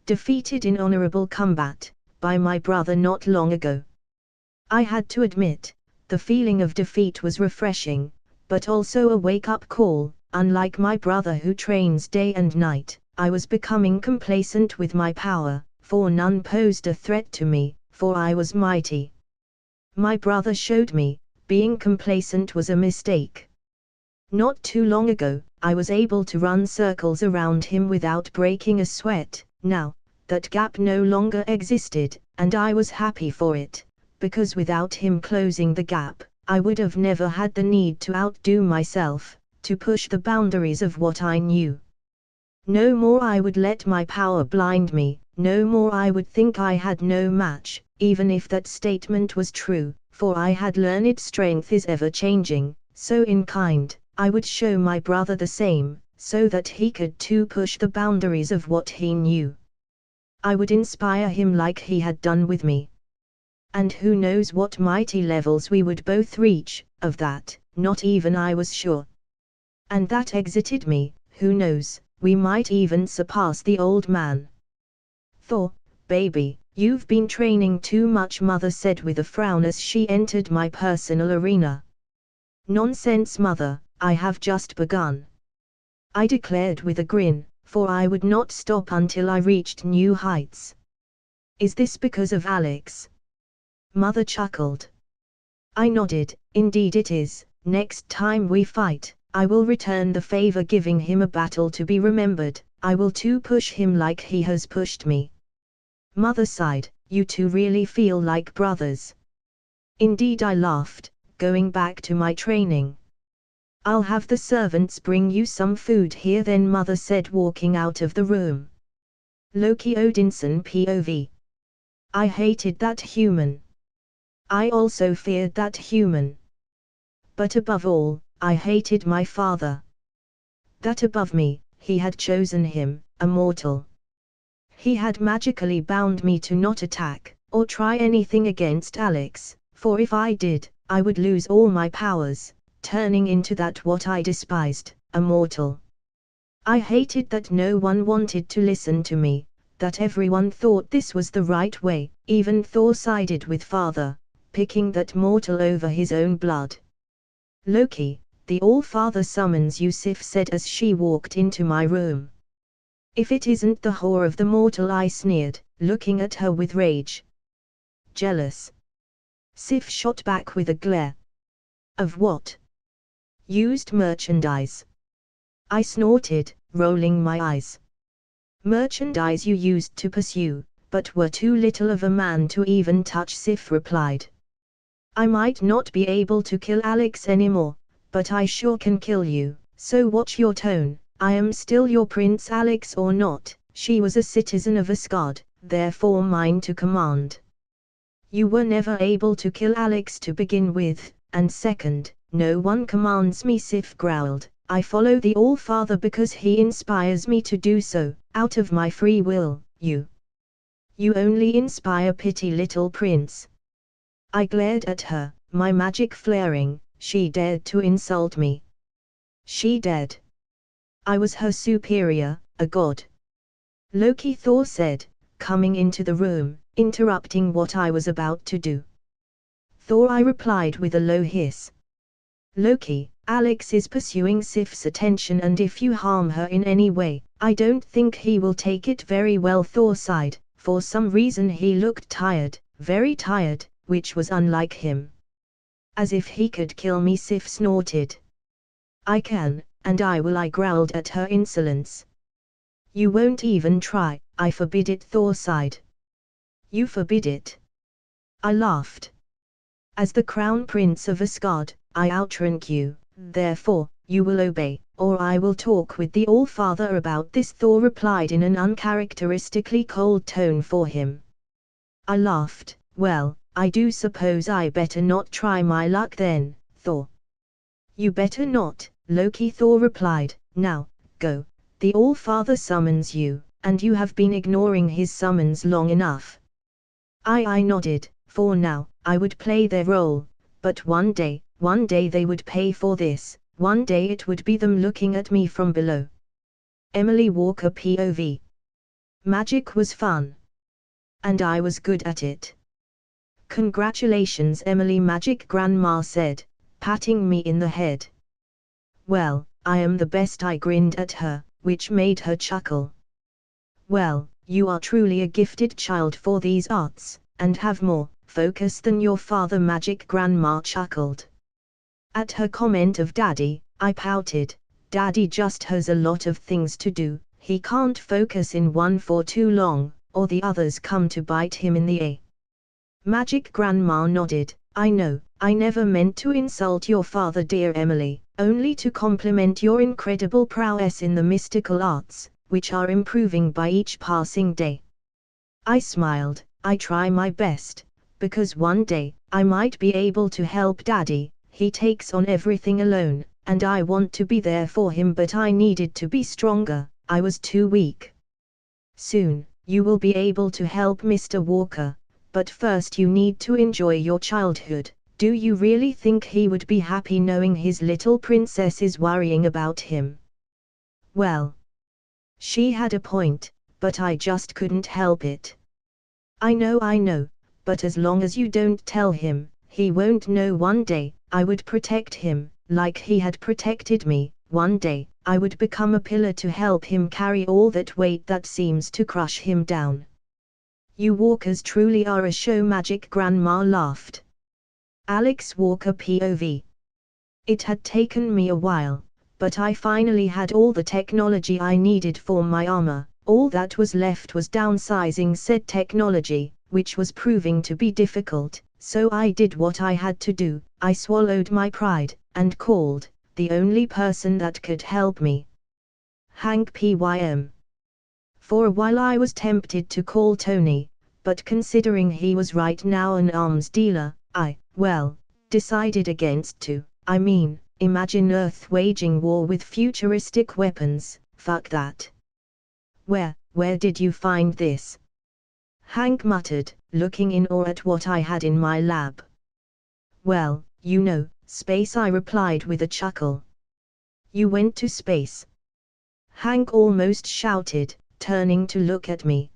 Defeated in honorable combat by my brother not long ago. I had to admit, the feeling of defeat was refreshing, but also a wake-up call. Unlike my brother who trains day and night, I was becoming complacent with my power, for none posed a threat to me, for I was mighty. My brother showed me, being complacent was a mistake. Not too long ago, I was able to run circles around him without breaking a sweat. Now, that gap no longer existed, and I was happy for it, because without him closing the gap, I would have never had the need to outdo myself, to push the boundaries of what I knew. No more I would let my power blind me, no more I would think I had no match, even if that statement was true, for I had learned strength is ever changing, so in kind, I would show my brother the same, so that he could too push the boundaries of what he knew. I would inspire him like he had done with me. And who knows what mighty levels we would both reach, of that, not even I was sure. And that exited me, who knows, we might even surpass the old man. Thor, baby, You've been training too much, Mother said with a frown as she entered my personal arena. Nonsense, Mother, I have just begun, I declared with a grin, for I would not stop until I reached new heights. Is this because of Alex? Mother chuckled. I nodded. Indeed it is. Next time we fight, I will return the favor, giving him a battle to be remembered. I will too push him like he has pushed me. Mother sighed. You two really feel like brothers. Indeed, I laughed, going back to my training. I'll have the servants bring you some food here then, Mother said, walking out of the room. Loki Odinson POV. I hated that human. I also feared that human. But above all, I hated my father. That above me, he had chosen him, a mortal. He had magically bound me to not attack, or try anything against Alex, for if I did, I would lose all my powers, turning into that what I despised, a mortal. I hated that no one wanted to listen to me, that everyone thought this was the right way, even Thor sided with father, picking that mortal over his own blood. Loki, the All-Father summons you, Sif said as she walked into my room. If it isn't the whore of the mortal, I sneered, looking at her with rage. Jealous? Sif shot back with a glare. Of what? Used merchandise. I snorted, rolling my eyes. Merchandise you used to pursue, but were too little of a man to even touch, Sif replied. I might not be able to kill Alex anymore, but I sure can kill you, so watch your tone. I am still your Prince Alex or not. She was a citizen of Asgard, therefore mine to command. You were never able to kill Alex to begin with, and second, no one commands me, Sif growled. I follow the All-Father because he inspires me to do so, out of my free will. You only inspire pity, little prince. I glared at her, my magic flaring. She dared to insult me. She dared. I was her superior, a god. Loki, Thor said, coming into the room, interrupting what I was about to do. Thor, I replied with a low hiss. Loki, Alex is pursuing Sif's attention, and if you harm her in any way, I don't think he will take it very well, Thor sighed. For some reason he looked tired, very tired, which was unlike him. As if he could kill me, Sif snorted. I can, and I will, I growled at her insolence. You won't even try. I forbid it, Thor sighed. You forbid it? I laughed. As the crown prince of Asgard, I outrank you, therefore, you will obey, or I will talk with the All-Father about this, Thor replied in an uncharacteristically cold tone for him. I laughed. Well, I do suppose I better not try my luck then, Thor. You better not, Loki, Thor replied. Now, go. The All-Father summons you, and you have been ignoring his summons long enough. I nodded. For now, I would play their role, but one day they would pay for this, one day it would be them looking at me from below. Emily Walker POV. Magic was fun. And I was good at it. Congratulations, Emily, Magic Grandma said, patting me in the head. Well, I am the best, I grinned at her, which made her chuckle. Well, you are truly a gifted child for these arts, and have more focus than your father, Magic Grandma chuckled. At her comment of Daddy, I pouted. Daddy just has a lot of things to do, he can't focus in one for too long, or the others come to bite him in the a. Magic Grandma nodded. I know, I never meant to insult your father, dear Emily, only to compliment your incredible prowess in the mystical arts, which are improving by each passing day. I smiled. I try my best, because one day, I might be able to help Daddy. He takes on everything alone, and I want to be there for him, but I needed to be stronger, I was too weak. Soon, you will be able to help Mr. Walker, but first you need to enjoy your childhood. Do you really think he would be happy knowing his little princess is worrying about him? Well, she had a point, but I just couldn't help it. I know, but as long as you don't tell him, he won't know. One day, I would protect him, like he had protected me. One day, I would become a pillar to help him carry all that weight that seems to crush him down. You Walkers truly are a show magic. Grandma laughed. Alex Walker POV. It had taken me a while, but I finally had all the technology I needed for my armor. All that was left was downsizing said technology, which was proving to be difficult, so I did what I had to do. I swallowed my pride, and called the only person that could help me. Hank Pym. For a while I was tempted to call Tony, but considering he was right now an arms dealer, I decided against to. I mean, imagine Earth waging war with futuristic weapons. Fuck that. Where did you find this? Hank muttered, looking in awe at what I had in my lab. Well, you know, space, I replied with a chuckle. You went to space? Hank almost shouted, turning to look at me.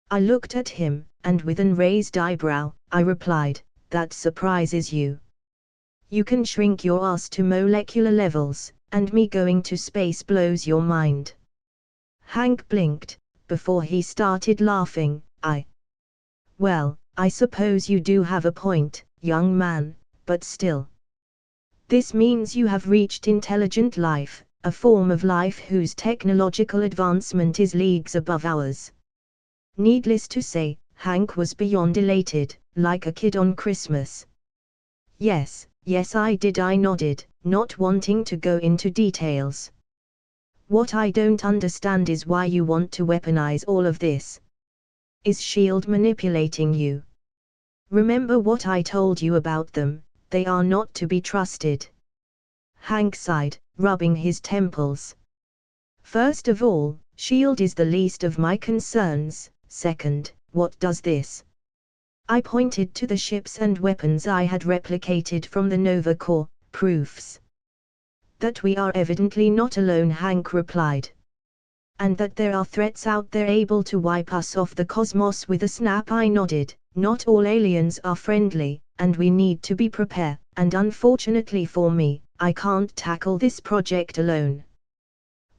I looked at him, and with an raised eyebrow, I replied, that surprises you. You can shrink your ass to molecular levels, and me going to space blows your mind. Hank blinked, before he started laughing. I suppose you do have a point, young man, but still. This means you have reached intelligent life, a form of life whose technological advancement is leagues above ours. Needless to say, Hank was beyond elated, like a kid on Christmas. Yes, I did, I nodded, not wanting to go into details. What I don't understand is why you want to weaponize all of this. Is S.H.I.E.L.D. manipulating you? Remember what I told you about them, they are not to be trusted. Hank sighed, rubbing his temples. First of all, S.H.I.E.L.D. is the least of my concerns. Second, what does this? I pointed to the ships and weapons I had replicated from the Nova Corps, proofs. That we are evidently not alone, Hank replied. And that there are threats out there able to wipe us off the cosmos with a snap, I nodded. Not all aliens are friendly, and we need to be prepared, and unfortunately for me, I can't tackle this project alone.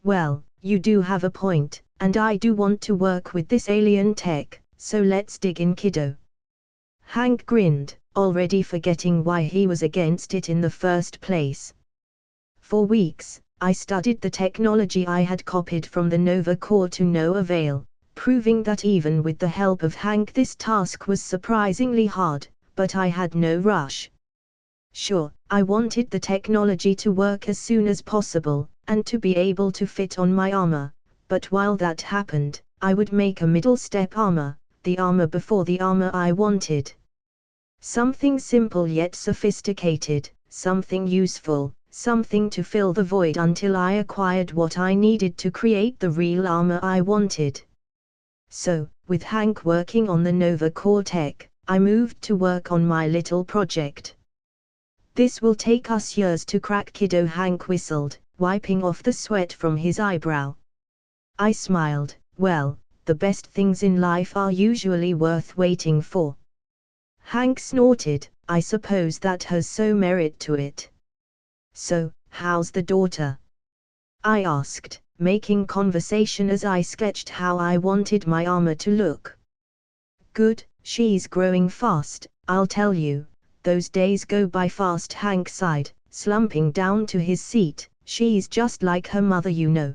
Well, you do have a point, and I do want to work with this alien tech, so let's dig in, kiddo. Hank grinned, already forgetting why he was against it in the first place. For weeks, I studied the technology I had copied from the Nova Corps to no avail, proving that even with the help of Hank this task was surprisingly hard, but I had no rush. Sure, I wanted the technology to work as soon as possible, and to be able to fit on my armor, but while that happened, I would make a middle step armor, the armor before the armor I wanted. Something simple yet sophisticated, something useful, something to fill the void until I acquired what I needed to create the real armor I wanted. So, with Hank working on the Nova Corps tech, I moved to work on my little project. This will take us years to crack, kiddo, Hank whistled, wiping off the sweat from his eyebrow. I smiled. Well, the best things in life are usually worth waiting for. Hank snorted, I suppose that has some merit to it. So, how's the daughter? I asked, making conversation as I sketched how I wanted my armor to look. Good, she's growing fast, I'll tell you, those days go by fast, Hank sighed, slumping down to his seat, she's just like her mother, you know.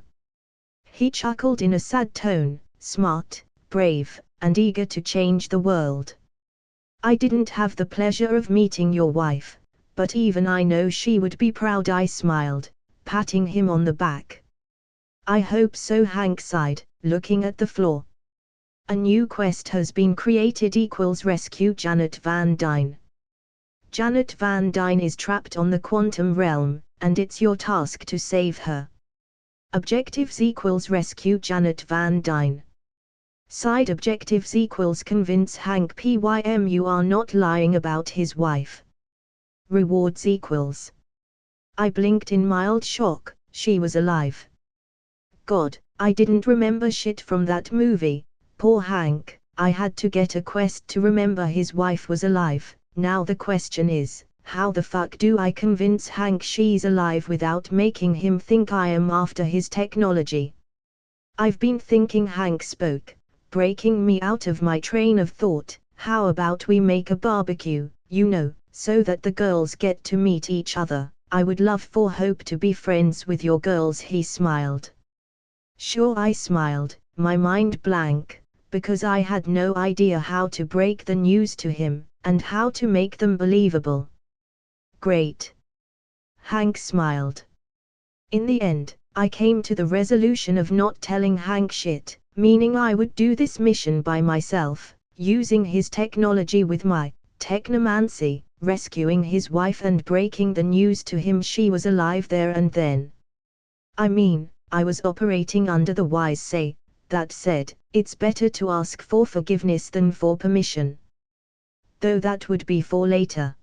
He chuckled in a sad tone, smart, brave, and eager to change the world. I didn't have the pleasure of meeting your wife, but even I know she would be proud, I smiled, patting him on the back. I hope so, Hank sighed, looking at the floor. A new quest has been created = rescue Janet Van Dyne. Janet Van Dyne is trapped on the quantum realm, and it's your task to save her. Objectives = rescue Janet Van Dyne. Side objectives = convince Hank Pym you are not lying about his wife. Rewards = I blinked in mild shock, she was alive. God, I didn't remember shit from that movie, poor Hank, I had to get a quest to remember his wife was alive. Now the question is, how the fuck do I convince Hank she's alive without making him think I am after his technology? I've been thinking, Hank spoke, breaking me out of my train of thought. How about we make a barbecue, so that the girls get to meet each other? I would love for Hope to be friends with your girls. He smiled. Sure, I smiled, my mind blank, because I had no idea how to break the news to him, and how to make them believable. Great. Hank smiled. In the end, I came to the resolution of not telling Hank shit, meaning I would do this mission by myself, using his technology with my technomancy, rescuing his wife and breaking the news to him she was alive there and then. I mean, I was operating under the wise say, that said, it's better to ask for forgiveness than for permission. Though that would be for later.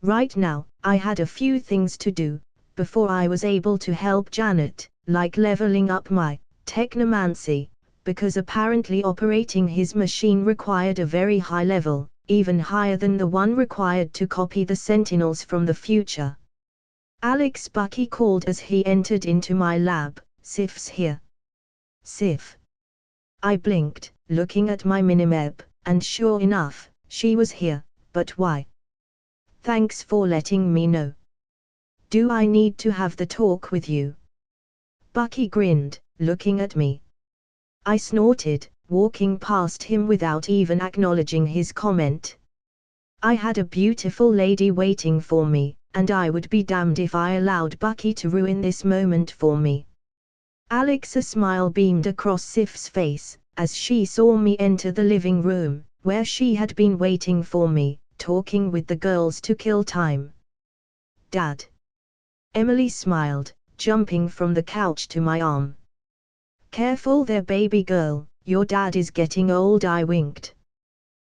Right now, I had a few things to do, before I was able to help Janet, like leveling up my technomancy, because apparently operating his machine required a very high level, even higher than the one required to copy the Sentinels from the future. Alex, Bucky called as he entered into my lab. Sif's here. Sif. I blinked, looking at my minimap, and sure enough, she was here, but why? Thanks for letting me know. Do I need to have the talk with you? Bucky grinned, looking at me. I snorted, walking past him without even acknowledging his comment. I had a beautiful lady waiting for me, and I would be damned if I allowed Bucky to ruin this moment for me. Alex, a smile beamed across Sif's face, as she saw me enter the living room, where she had been waiting for me, talking with the girls to kill time. Dad. Emily smiled, jumping from the couch to my arm. Careful there, baby girl, your dad is getting old, I winked.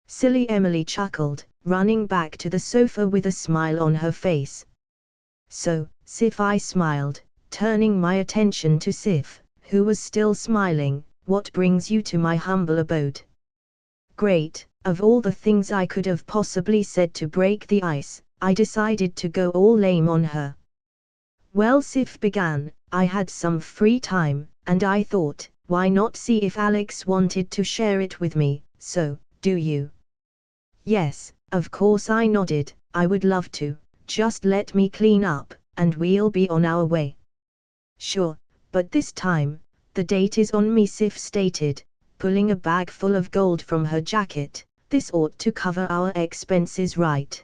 Silly Emily chuckled, running back to the sofa with a smile on her face. So, Sif, I smiled, turning my attention to Sif, who was still smiling. What brings you to my humble abode? Great, of all the things I could have possibly said to break the ice, I decided to go all lame on her. Well, Sif began, I had some free time, and I thought, why not see if Alex wanted to share it with me, so, do you? Yes, of course, I nodded, I would love to, just let me clean up, and we'll be on our way. Sure, but this time, the date is on me, Sif stated, pulling a bag full of gold from her jacket. This ought to cover our expenses, right?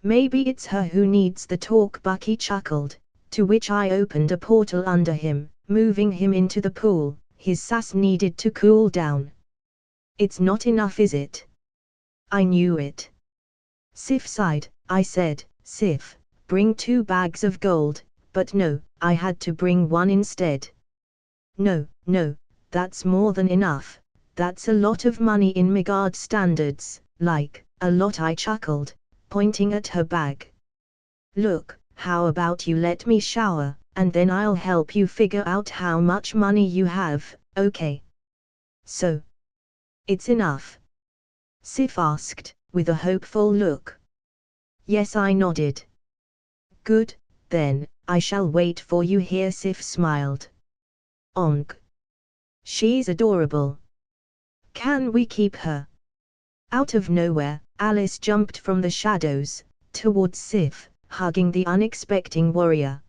Maybe it's her who needs the talk, Bucky chuckled, to which I opened a portal under him, moving him into the pool. His sass needed to cool down. It's not enough, is it? I knew it. Sif sighed. I said, Sif, bring 2 bags of gold, but no, I had to bring 1 instead. No, that's more than enough. That's a lot of money in Midgard standards, like, a lot, I chuckled, pointing at her bag. Look, how about you let me shower, and then I'll help you figure out how much money you have, okay? So, it's enough? Sif asked, with a hopeful look. Yes, I nodded. Good, then, I shall wait for you here, Sif smiled. Onk. She's adorable. Can we keep her? Out of nowhere, Alice jumped from the shadows, towards Sif, hugging the unexpecting warrior.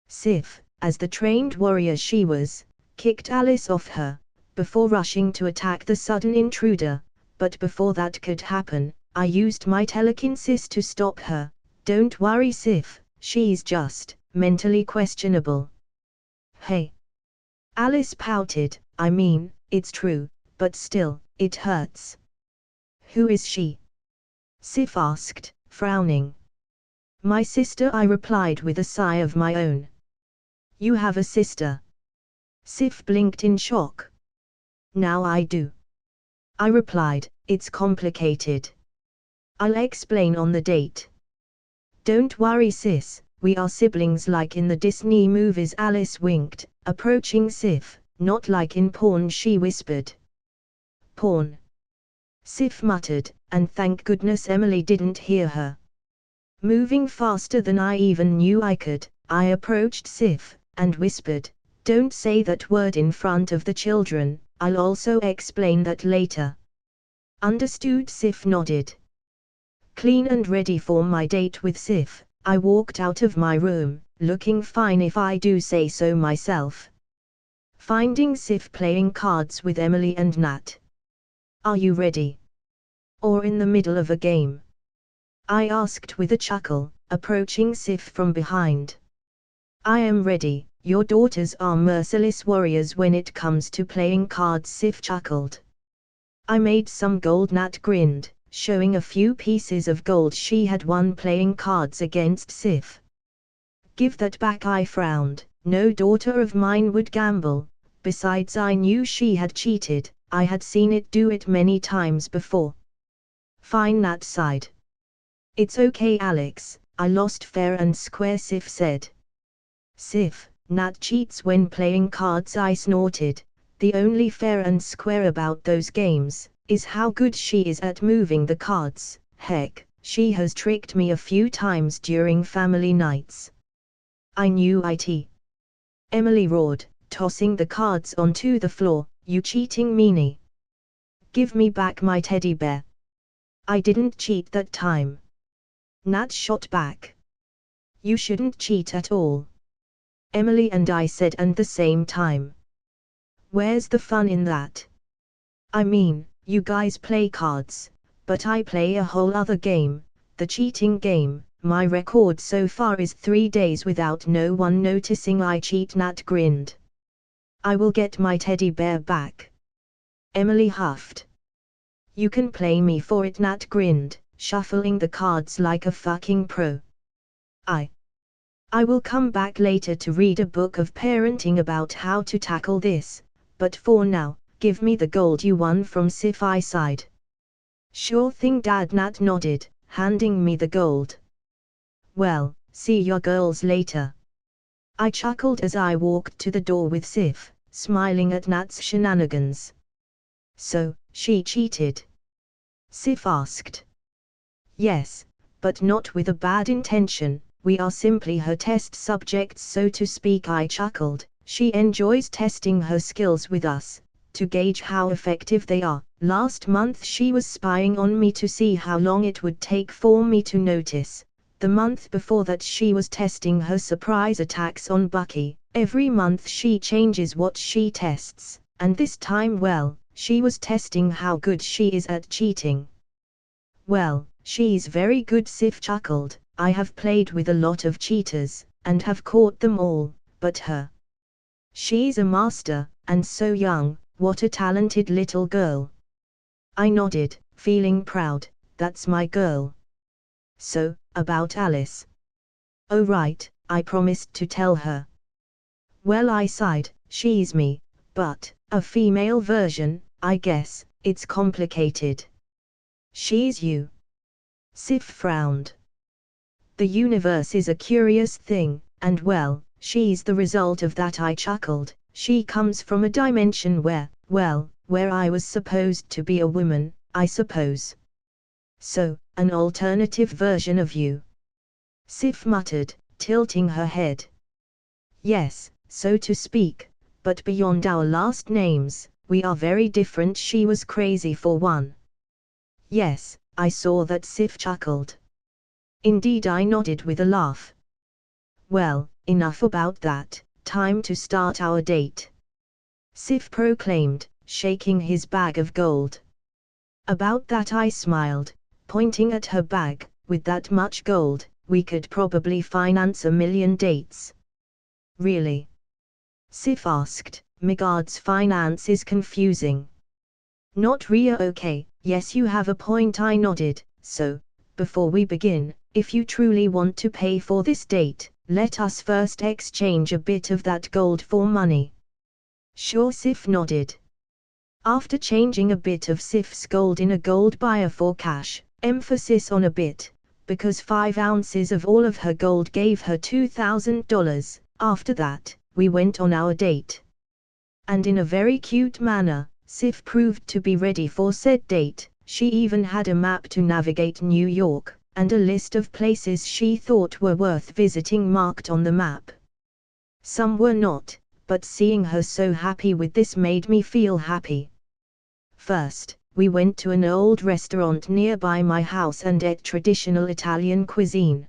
Sif, as the trained warrior she was, kicked Alice off her, before rushing to attack the sudden intruder, but before that could happen, I used my telekinesis to stop her. Don't worry, Sif, she's just mentally questionable. Hey. Alice pouted, I mean, it's true, but still, it hurts. Who is she? Sif asked, frowning. My sister, I replied with a sigh of my own. You have a sister? Sif blinked in shock. Now I do. I replied, it's complicated. I'll explain on the date. Don't worry, sis, we are siblings like in the Disney movies. Alice winked, approaching Sif, not like in porn, she whispered. Porn. Sif muttered, and thank goodness Emily didn't hear her. Moving faster than I even knew I could, I approached Sif, and whispered, "Don't say that word in front of the children, I'll also explain that later." Understood. Sif nodded. Clean and ready for my date with Sif, I walked out of my room, looking fine if I do say so myself. Finding Sif playing cards with Emily and Nat. "Are you ready? Or in the middle of a game?" I asked with a chuckle, approaching Sif from behind. "I am ready, your daughters are merciless warriors when it comes to playing cards," Sif chuckled. I made some gold. Nat grinned, showing a few pieces of gold she had won playing cards against Sif. "Give that back," I frowned. No daughter of mine would gamble, besides I knew she had cheated, I had seen it do it many times before. "Fine," Nat sighed. "It's okay, Alex, I lost fair and square," Sif said. "Sif, Nat cheats when playing cards," I snorted. "The only fair and square about those games is how good she is at moving the cards. Heck, she has tricked me a few times during family nights." "I knew it," Emily roared, tossing the cards onto the floor. "You cheating meanie. Give me back my teddy bear." "I didn't cheat that time," Nat shot back. "You shouldn't cheat at all," Emily and I said at the same time. "Where's the fun in that? I mean, you guys play cards, but I play a whole other game, the cheating game. My record so far is 3 days without no one noticing I cheat." Nat grinned. "I will get my teddy bear back," Emily huffed. "You can play me for it," Nat grinned, shuffling the cards like a fucking pro. I will come back later to read a book of parenting about how to tackle this, but for now, give me the gold you won from Sif," I sighed. "Sure thing, Dad," Nat nodded, handing me the gold. "Well, see your girls later," I chuckled as I walked to the door with Sif, smiling at Nat's shenanigans. "So, she cheated?" Sif asked. "Yes, but not with a bad intention. We are simply her test subjects, so to speak," I chuckled. "She enjoys testing her skills with us, to gauge how effective they are. Last month she was spying on me to see how long it would take for me to notice. The month before that she was testing her surprise attacks on Bucky. Every month she changes what she tests, and this time, well, she was testing how good she is at cheating." "Well, she's very good," Sif chuckled. "I have played with a lot of cheaters, and have caught them all, but her. She's a master, and so young. What a talented little girl." I nodded, feeling proud. "That's my girl." "So, about Alice?" "Oh right, I promised to tell her." "Well," I sighed, "she's me, but a female version, I guess. It's complicated." "She's you." Sif frowned. "The universe is a curious thing, and well, she's the result of that," I chuckled. "She comes from a dimension where, well, where I was supposed to be a woman, I suppose." "So, an alternative version of you?" Sif muttered, tilting her head. "Yes, so to speak, but beyond our last names, we are very different." "She was crazy for one." "Yes, I saw that," Sif chuckled. "Indeed," I nodded with a laugh. "Well, enough about that, time to start our date," Sif proclaimed, shaking his bag of gold. "About that," I smiled, pointing at her bag. "With that much gold, we could probably finance 1,000,000 dates." "Really?" Sif asked. "Migard's finance is confusing." "Not really. Okay, yes, you have a point," I nodded. "So, before we begin, if you truly want to pay for this date, let us first exchange a bit of that gold for money." "Sure," Sif nodded. After changing a bit of Sif's gold in a gold buyer for cash, emphasis on a bit, because 5 ounces of all of her gold gave her $2,000, after that, we went on our date. And in a very cute manner, Sif proved to be ready for said date. She even had a map to navigate New York, and a list of places she thought were worth visiting marked on the map. Some were not, but seeing her so happy with this made me feel happy. First, we went to an old restaurant nearby my house and ate traditional Italian cuisine.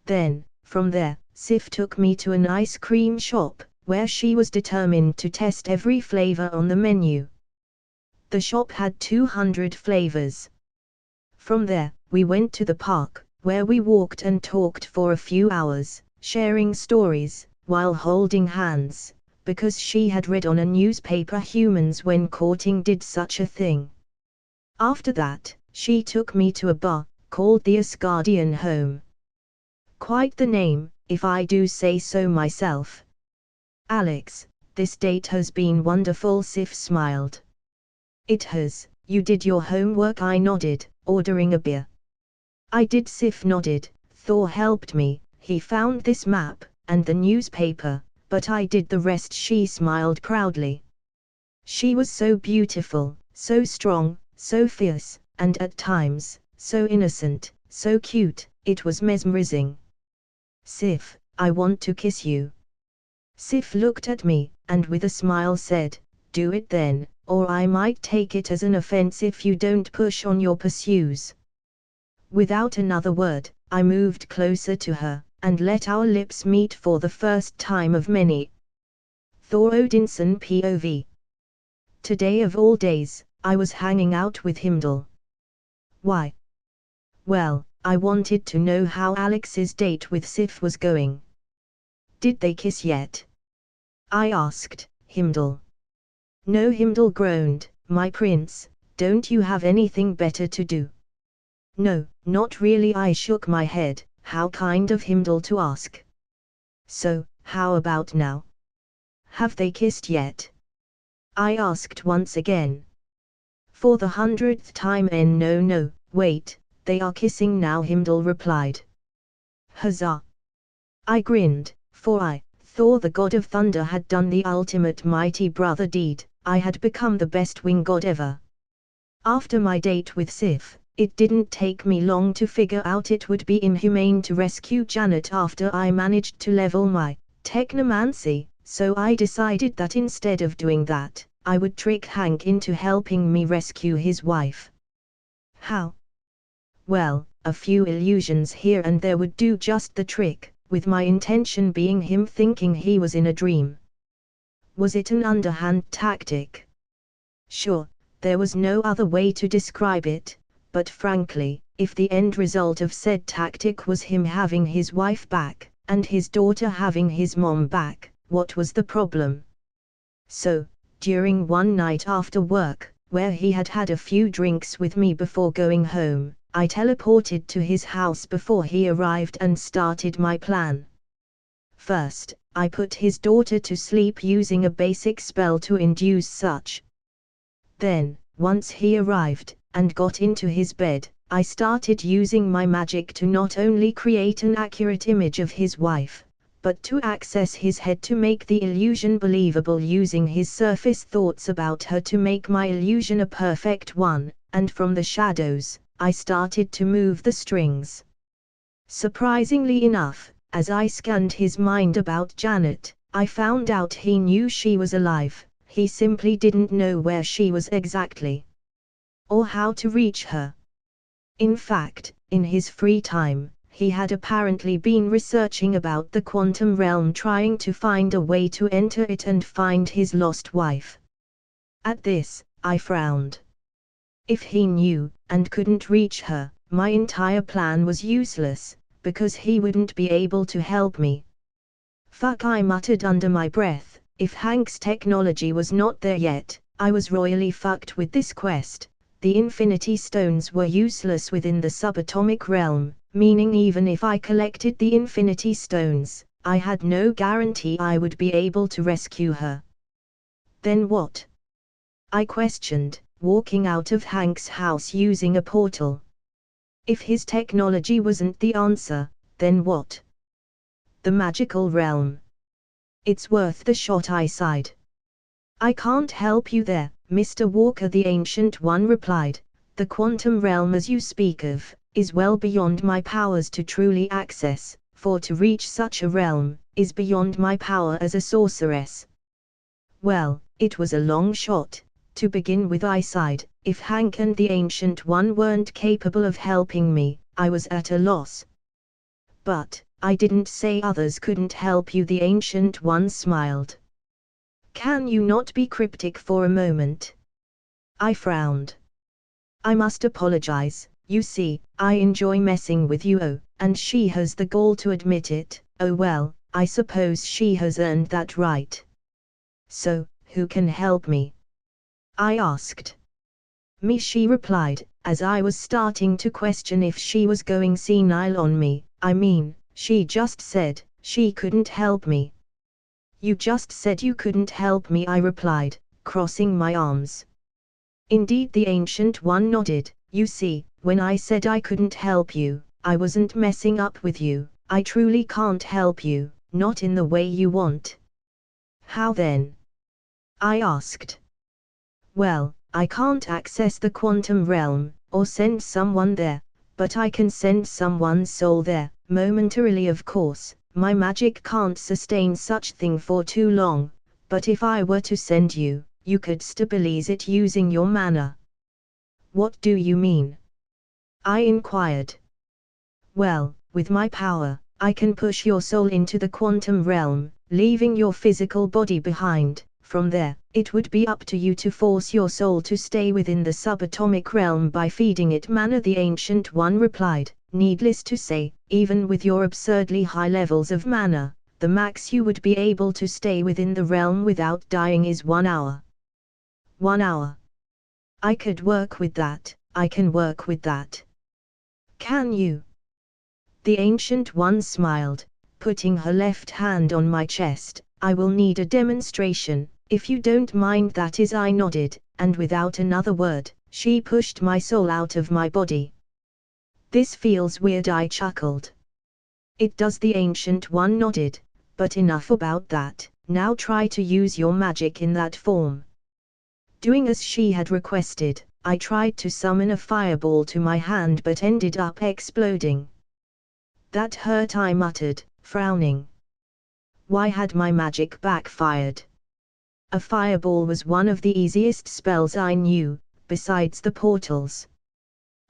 Then, from there, Sif took me to an ice cream shop, where she was determined to test every flavor on the menu. The shop had 200 flavors. From there, we went to the park, where we walked and talked for a few hours, sharing stories, while holding hands, because she had read on a newspaper humans when courting did such a thing. After that, she took me to a bar, called the Asgardian Home. Quite the name, if I do say so myself. Alex, this date has been wonderful, Sif smiled. It has. You did your homework, I nodded, ordering a beer. I did, Sif nodded. Thor helped me, he found this map, and the newspaper, but I did the rest, she smiled proudly. She was so beautiful, so strong, so fierce, and at times, so innocent, so cute, it was mesmerizing. Sif, I want to kiss you. Sif looked at me, and with a smile said, do it then, or I might take it as an offense if you don't push on your pursues. Without another word, I moved closer to her, and let our lips meet for the first time of many. Thor Odinson POV. Today of all days, I was hanging out with Himdall. Why? Well, I wanted to know how Alex's date with Sif was going. Did they kiss yet? I asked Himdall. No, Himdall groaned, my prince, don't you have anything better to do? No, not really, I shook my head. How kind of Himdall to ask. So, how about now? Have they kissed yet? I asked once again. For the 100th time, no, wait, they are kissing now, Himdall replied. Huzzah! I grinned, for Thor the god of thunder had done the ultimate mighty brother deed. I had become the best wing god ever. After my date with Sif, it didn't take me long to figure out it would be inhumane to rescue Janet after I managed to level my technomancy, so I decided that instead of doing that, I would trick Hank into helping me rescue his wife. How? Well, a few illusions here and there would do just the trick, with my intention being him thinking he was in a dream. Was it an underhand tactic? Sure, there was no other way to describe it, but frankly, if the end result of said tactic was him having his wife back, and his daughter having his mom back, what was the problem? So, during one night after work, where he had had a few drinks with me before going home, I teleported to his house before he arrived and started my plan. First, I put his daughter to sleep using a basic spell to induce such. Then, once he arrived, and got into his bed, I started using my magic to not only create an accurate image of his wife, but to access his head to make the illusion believable using his surface thoughts about her to make my illusion a perfect one, and from the shadows, I started to move the strings. Surprisingly enough, as I scanned his mind about Janet, I found out he knew she was alive, he simply didn't know where she was exactly. Or how to reach her. In fact, in his free time, he had apparently been researching about the quantum realm, trying to find a way to enter it and find his lost wife. At this, I frowned. If he knew, and couldn't reach her, my entire plan was useless, because he wouldn't be able to help me. Fuck, I muttered under my breath, if Hank's technology was not there yet, I was royally fucked with this quest. The Infinity Stones were useless within the subatomic realm, meaning even if I collected the Infinity Stones, I had no guarantee I would be able to rescue her. Then what? I questioned, walking out of Hank's house using a portal. If his technology wasn't the answer, then what? The magical realm. It's worth the shot, I sighed. I can't help you there, Mr. Walker, the Ancient One replied, The quantum realm as you speak of, is well beyond my powers to truly access, for to reach such a realm, is beyond my power as a sorceress. Well, it was a long shot. To begin with, I sighed. If Hank and the Ancient One weren't capable of helping me, I was at a loss. But, I didn't say others couldn't help you, the Ancient One smiled. Can you not be cryptic for a moment? I frowned. I must apologize. You see, I enjoy messing with you. Oh, and she has the gall to admit it. Oh well, I suppose she has earned that right. So, who can help me? I asked. Me, she replied, as I was starting to question if she was going senile on me. I mean, she just said, she couldn't help me. You just said you couldn't help me, I replied, crossing my arms. Indeed, the Ancient One nodded. You see, when I said I couldn't help you, I wasn't messing up with you. I truly can't help you, not in the way you want. How then? I asked. Well, I can't access the quantum realm, or send someone there, but I can send someone's soul there, momentarily of course. My magic can't sustain such thing for too long, but if I were to send you, you could stabilize it using your mana. What do you mean? I inquired. Well, with my power, I can push your soul into the quantum realm, leaving your physical body behind. From there, it would be up to you to force your soul to stay within the subatomic realm by feeding it mana, the Ancient One replied. Needless to say, even with your absurdly high levels of mana, the max you would be able to stay within the realm without dying is 1 hour. 1 hour. I could work with that. I can work with that. Can you? The Ancient One smiled, putting her left hand on my chest. I will need a demonstration, if you don't mind, that is. I nodded, and without another word, she pushed my soul out of my body. This feels weird, I chuckled. It does, the Ancient One nodded, but enough about that. Now try to use your magic in that form. Doing as she had requested, I tried to summon a fireball to my hand but ended up exploding. That hurt, I muttered, frowning. Why had my magic backfired? A fireball was one of the easiest spells I knew, besides the portals.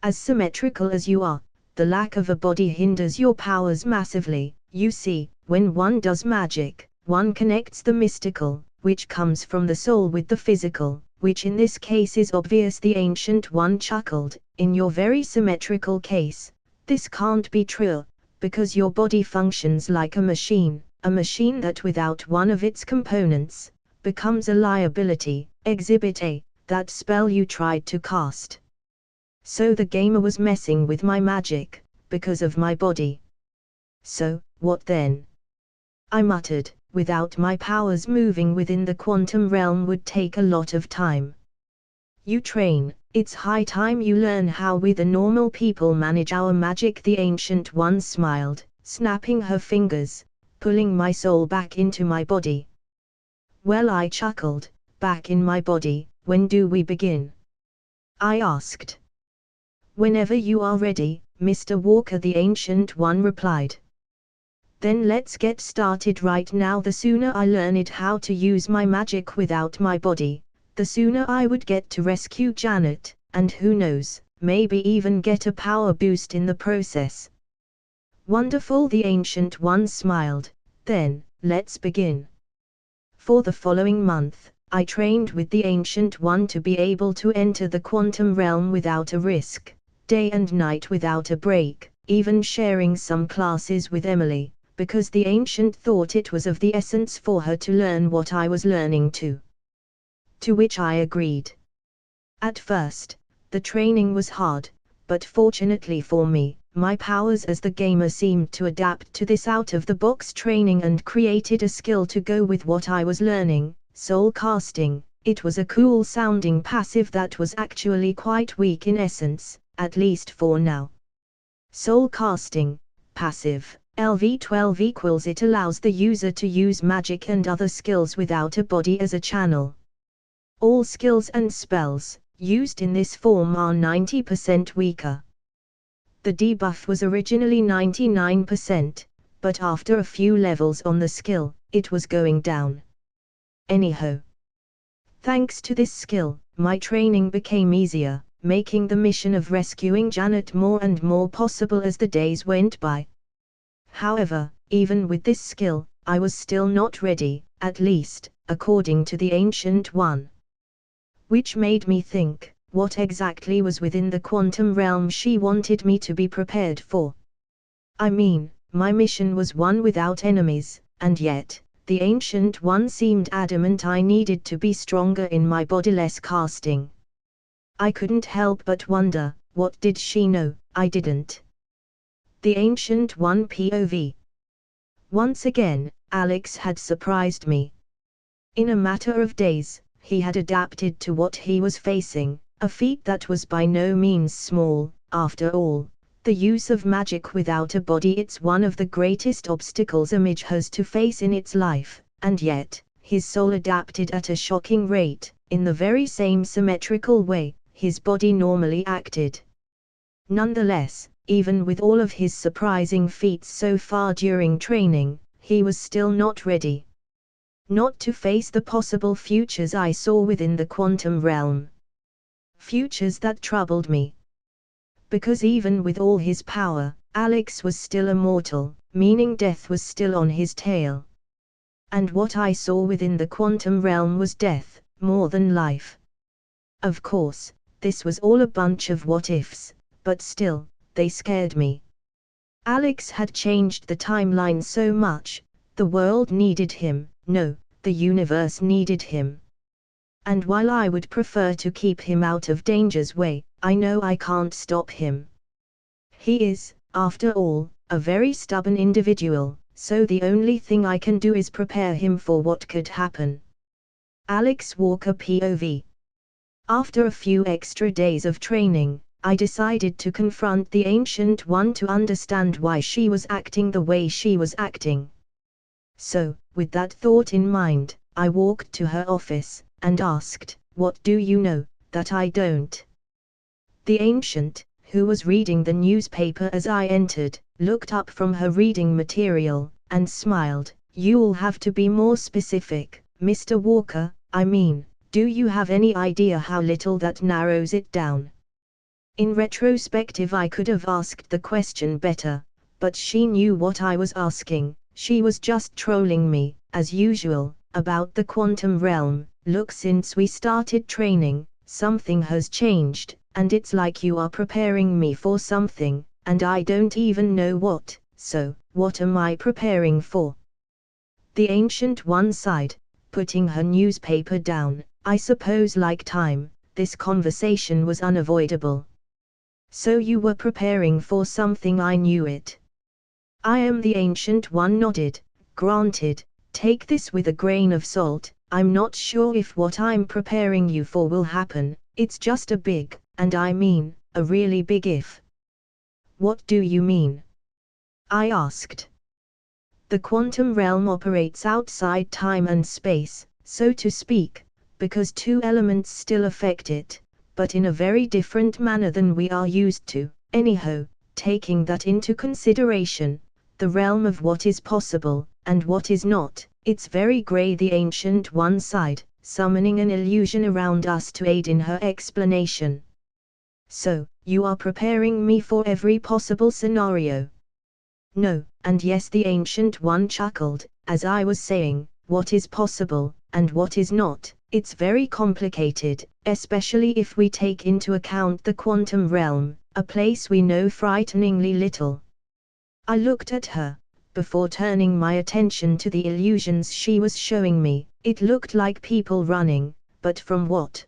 As symmetrical as you are, the lack of a body hinders your powers massively. You see, when one does magic, one connects the mystical, which comes from the soul, with the physical, which in this case is obvious. The Ancient One chuckled. In your very symmetrical case, this can't be true, because your body functions like a machine that without one of its components, becomes a liability. Exhibit A, that spell you tried to cast. So the gamer was messing with my magic, because of my body. So, what then? I muttered. Without my powers, moving within the quantum realm would take a lot of time. You train. It's high time you learn how we the normal people manage our magic, the Ancient One smiled, snapping her fingers, pulling my soul back into my body. Well, I chuckled. Back in my body, when do we begin? I asked. Whenever you are ready, Mr. Walker, the Ancient One replied. Then let's get started right now. The sooner I learned how to use my magic without my body, the sooner I would get to rescue Janet, and who knows, maybe even get a power boost in the process. Wonderful, the Ancient One smiled. Then, let's begin. For the following month, I trained with the Ancient One to be able to enter the quantum realm without a risk, day and night without a break, even sharing some classes with Emily, because the Ancient thought it was of the essence for her to learn what I was learning too. To which I agreed. At first, the training was hard, but fortunately for me, my powers as the gamer seemed to adapt to this out-of-the-box training and created a skill to go with what I was learning, soul casting. It was a cool-sounding passive that was actually quite weak in essence, at least for now. Soul casting, passive. LV12 equals it allows the user to use magic and other skills without a body as a channel. All skills and spells, used in this form are 90% weaker. The debuff was originally 99%, but after a few levels on the skill, it was going down. Anyhow, thanks to this skill, my training became easier, making the mission of rescuing Janet more and more possible as the days went by. However, even with this skill, I was still not ready, at least, according to the Ancient One. Which made me think, what exactly was within the quantum realm she wanted me to be prepared for? I mean, my mission was one without enemies, and yet, the Ancient One seemed adamant I needed to be stronger in my bodiless casting. I couldn't help but wonder, what did she know, I didn't? The Ancient One POV. Once again, Alex had surprised me. In a matter of days, he had adapted to what he was facing, a feat that was by no means small. After all, the use of magic without a body, it's one of the greatest obstacles a mage has to face in its life, and yet, his soul adapted at a shocking rate, in the very same symmetrical way his body normally acted. Nonetheless, even with all of his surprising feats so far during training, he was still not ready. Not to face the possible futures I saw within the quantum realm. Futures that troubled me. Because even with all his power, Alex was still immortal, meaning death was still on his tail. And what I saw within the quantum realm was death, more than life. Of course, this was all a bunch of what-ifs, but still, they scared me. Alex had changed the timeline so much, the world needed him, no, the universe needed him. And while I would prefer to keep him out of danger's way, I know I can't stop him. He is, after all, a very stubborn individual, so the only thing I can do is prepare him for what could happen. Alex Walker POV. After a few extra days of training, I decided to confront the Ancient One to understand why she was acting the way she was acting. So, with that thought in mind, I walked to her office, and asked, "What do you know, that I don't?" The Ancient, who was reading the newspaper as I entered, looked up from her reading material, and smiled. "You'll have to be more specific, Mr. Walker, I mean, do you have any idea how little that narrows it down?" In retrospective I could have asked the question better, but she knew what I was asking. She was just trolling me, as usual, about the quantum realm. "Look, since we started training, something has changed, and it's like you are preparing me for something, and I don't even know what, so, what am I preparing for?" The Ancient One sighed, putting her newspaper down. "I suppose like time, this conversation was unavoidable. So you were preparing for something, I knew it." I am the Ancient One nodded. "Granted, take this with a grain of salt, I'm not sure if what I'm preparing you for will happen, it's just a big, and I mean, a really big if." "What do you mean?" I asked. "The quantum realm operates outside time and space, so to speak, because two elements still affect it, but in a very different manner than we are used to. Anyhow, taking that into consideration, the realm of what is possible, and what is not, it's very grey." The Ancient One sighed, summoning an illusion around us to aid in her explanation. "So, you are preparing me for every possible scenario?" "No, and yes," the Ancient One chuckled. "As I was saying, what is possible, and what is not, it's very complicated, especially if we take into account the quantum realm, a place we know frighteningly little." I looked at her, before turning my attention to the illusions she was showing me. It looked like people running, but from what?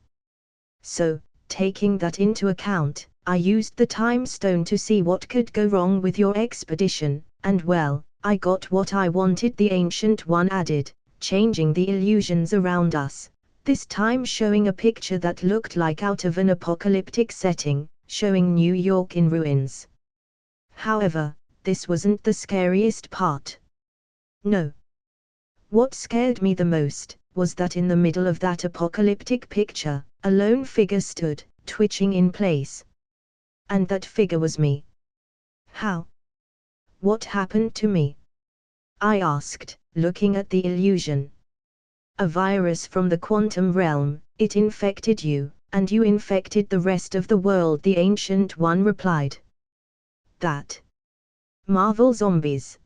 So, taking that into account, I used the time stone to see what could go wrong with your expedition, and well, I got what I wanted," the Ancient One added, changing the illusions around us, this time showing a picture that looked like out of an apocalyptic setting, showing New York in ruins. However, this wasn't the scariest part. No. What scared me the most was that in the middle of that apocalyptic picture, A lone figure stood, twitching in place. And that figure was me. How? What happened to me? I asked, looking at the illusion. A virus from the quantum realm, it infected you, and you infected the rest of the world, the Ancient One replied. That. Marvel zombies.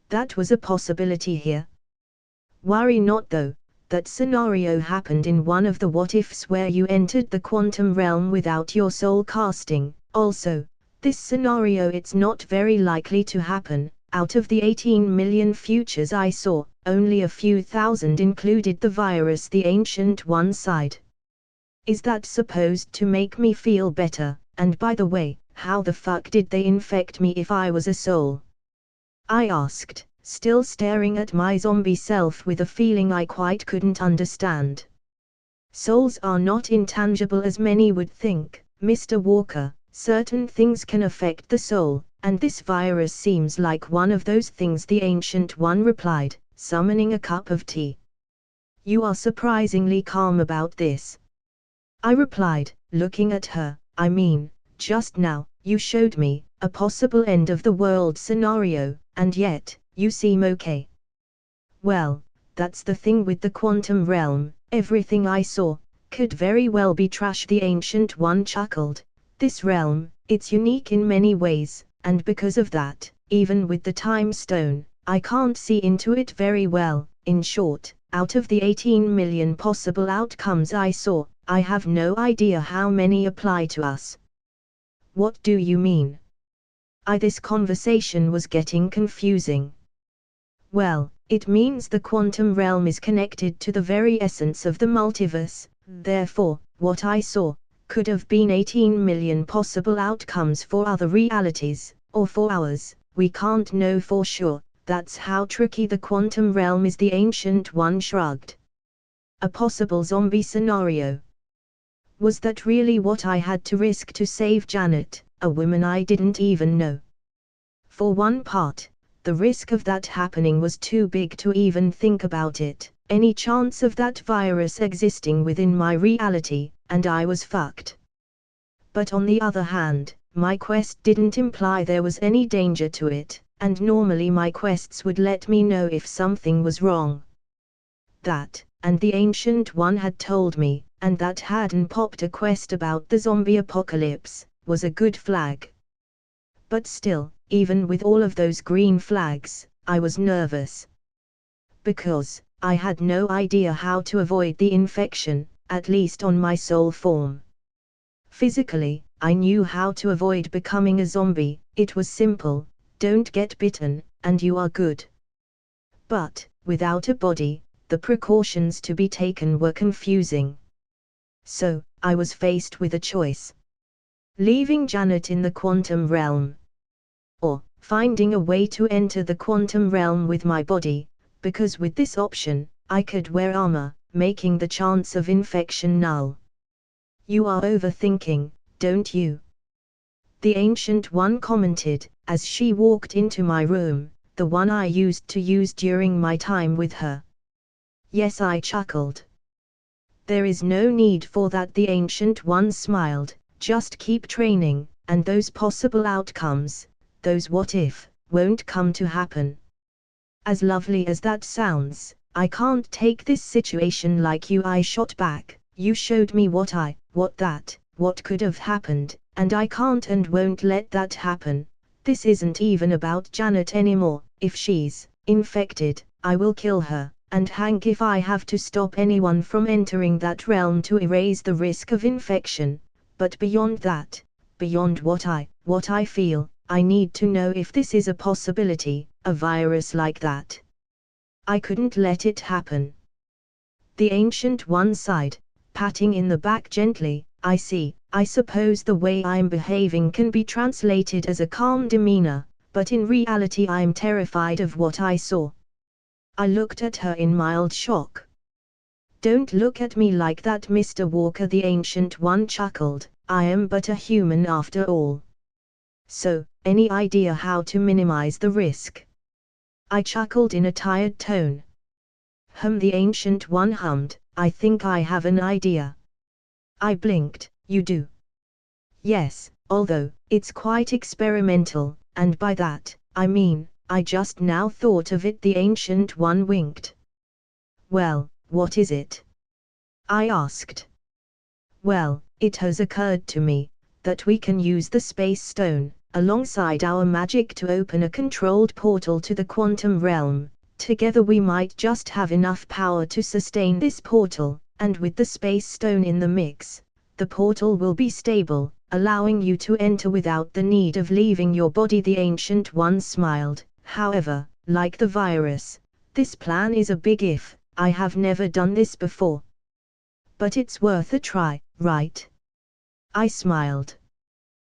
That was a possibility here. Worry not though, that scenario happened in one of the what-ifs where you entered the quantum realm without your soul casting. Also, this scenario it's not very likely to happen. Out of the 18 million futures I saw, only a few thousand included the virus the Ancient One sighed. Is that supposed to make me feel better? And by the way, how the fuck did they infect me if I was a soul? I asked, still staring at my zombie self with a feeling I quite couldn't understand. Souls are not intangible as many would think, Mr. Walker. Certain things can affect the soul, and this virus seems like one of those things, the Ancient One replied, summoning a cup of tea. You are surprisingly calm about this. I replied, looking at her. I mean, just now, you showed me a possible end of the world scenario, and yet, you seem okay. Well, that's the thing with the quantum realm, everything I saw could very well be trash, the Ancient One chuckled. This realm, it's unique in many ways, and because of that, even with the time stone, I can't see into it very well. In short, out of the 18 million possible outcomes I saw, I have no idea how many apply to us. What do you mean? This conversation was getting confusing. Well, it means the quantum realm is connected to the very essence of the multiverse, therefore, what I saw could have been 18 million possible outcomes for other realities, or for ours. We can't know for sure. That's how tricky the quantum realm is, the Ancient One shrugged. A possible zombie scenario. Was that really what I had to risk to save Janet, a woman I didn't even know? For one part, the risk of that happening was too big to even think about it. Any chance of that virus existing within my reality, and I was fucked. But on the other hand, my quest didn't imply there was any danger to it, and normally my quests would let me know if something was wrong. That, and the Ancient One had told me, and that hadn't popped a quest about the zombie apocalypse, was a good flag. But still, even with all of those green flags, I was nervous. Because I had no idea how to avoid the infection, at least on my soul form. Physically, I knew how to avoid becoming a zombie. It was simple: don't get bitten, and you are good. But, without a body, the precautions to be taken were confusing. So, I was faced with a choice. Leaving Janet in the quantum realm. Or, finding a way to enter the quantum realm with my body, because with this option, I could wear armor, making the chance of infection null. You are overthinking, don't you? The Ancient One commented, as she walked into my room, the one I used to use during my time with her. Yes, I chuckled. There is no need for that, the Ancient One smiled, just keep training, and those possible outcomes, those what if, won't come to happen. As lovely as that sounds, I can't take this situation like you, I shot back. You showed me what could have happened, and I can't and won't let that happen. This isn't even about Janet anymore. If she's infected, I will kill her, and hang if I have to stop anyone from entering that realm to erase the risk of infection. But beyond that, beyond what I feel, I need to know if this is a possibility, a virus like that. I couldn't let it happen. The Ancient One sighed, patting in the back gently. I see. I suppose the way I'm behaving can be translated as a calm demeanor, but in reality I'm terrified of what I saw. I looked at her in mild shock. Don't look at me like that, Mr. Walker, the Ancient One chuckled. I am but a human after all. So, any idea how to minimize the risk? I chuckled in a tired tone. The Ancient One hummed, I think I have an idea. I blinked. You do? Yes, although, it's quite experimental, and by that, I mean, I just now thought of it. The Ancient One winked. Well, what is it? I asked. Well, it has occurred to me, that we can use the Space Stone, alongside our magic to open a controlled portal to the quantum realm. Together we might just have enough power to sustain this portal, and with the Space Stone in the mix, the portal will be stable, allowing you to enter without the need of leaving your body. The Ancient One smiled. However, like the virus, this plan is a big if. I have never done this before. But it's worth a try, right? I smiled.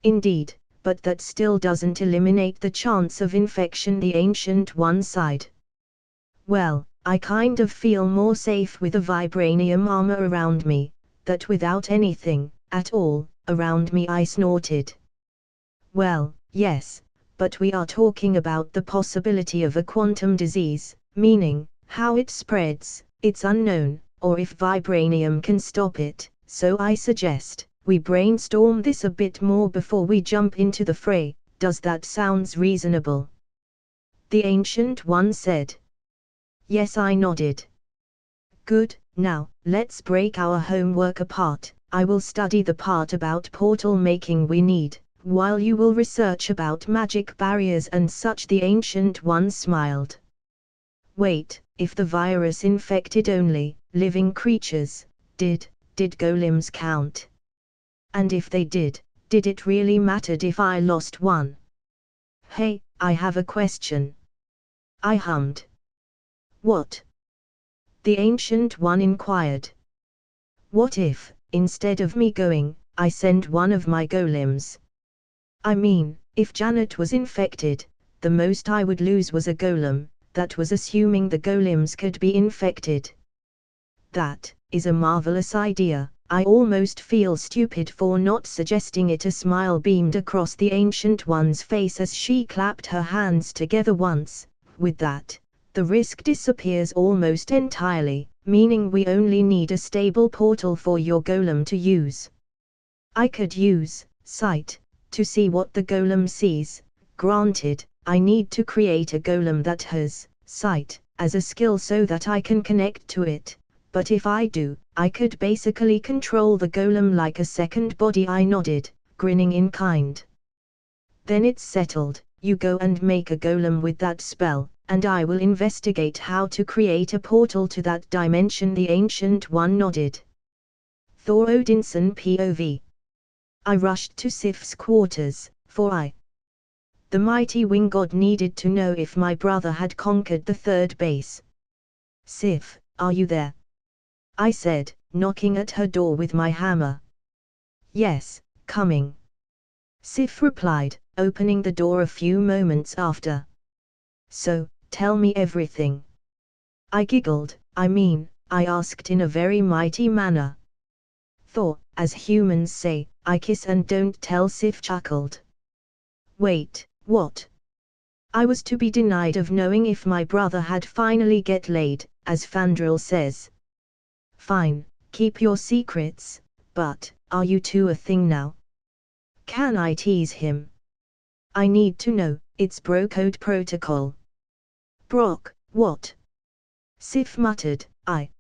Indeed, but that still doesn't eliminate the chance of infection. The Ancient One sighed. Well, I kind of feel more safe with a vibranium armor around me, that without anything, at all, around me. I snorted. Well, yes, but we are talking about the possibility of a quantum disease, meaning, how it spreads, it's unknown, or if vibranium can stop it, so I suggest, we brainstorm this a bit more before we jump into the fray. Does that sounds reasonable? The Ancient One said. Yes, I nodded. Good, now, let's break our homework apart. I will study the part about portal making we need, while you will research about magic barriers and such. The Ancient One smiled. Wait, if the virus infected only living creatures, did golems count? And if they did it really mattered if I lost one? Hey, I have a question. I hummed. What? The Ancient One inquired. What if, instead of me going, I sent one of my golems? I mean, if Janet was infected, the most I would lose was a golem. That was assuming the golems could be infected. That is a marvelous idea. I almost feel stupid for not suggesting it. A smile beamed across the Ancient One's face as she clapped her hands together once. With that, the risk disappears almost entirely, meaning we only need a stable portal for your golem to use. I could use sight to see what the golem sees. Granted, I need to create a golem that has sight as a skill so that I can connect to it, but if I do, I could basically control the golem like a second body. I nodded, grinning in kind. Then it's settled. You go and make a golem with that spell, and I will investigate how to create a portal to that dimension. The Ancient One nodded. Thor Odinson POV. I rushed to Sif's quarters, for the mighty wing god needed to know if my brother had conquered the third base. Sif, are you there? I said, knocking at her door with my hammer. Yes, coming. Sif replied, opening the door a few moments after. So, tell me everything. I giggled. I asked in a very mighty manner. Thor, as humans say, I kiss and don't tell. Sif chuckled. Wait, what? I was to be denied of knowing if my brother had finally get laid, as Fandral says. Fine, keep your secrets, but, are you two a thing now? Can I tease him? I need to know, it's bro code protocol. Brock, what? Sif muttered.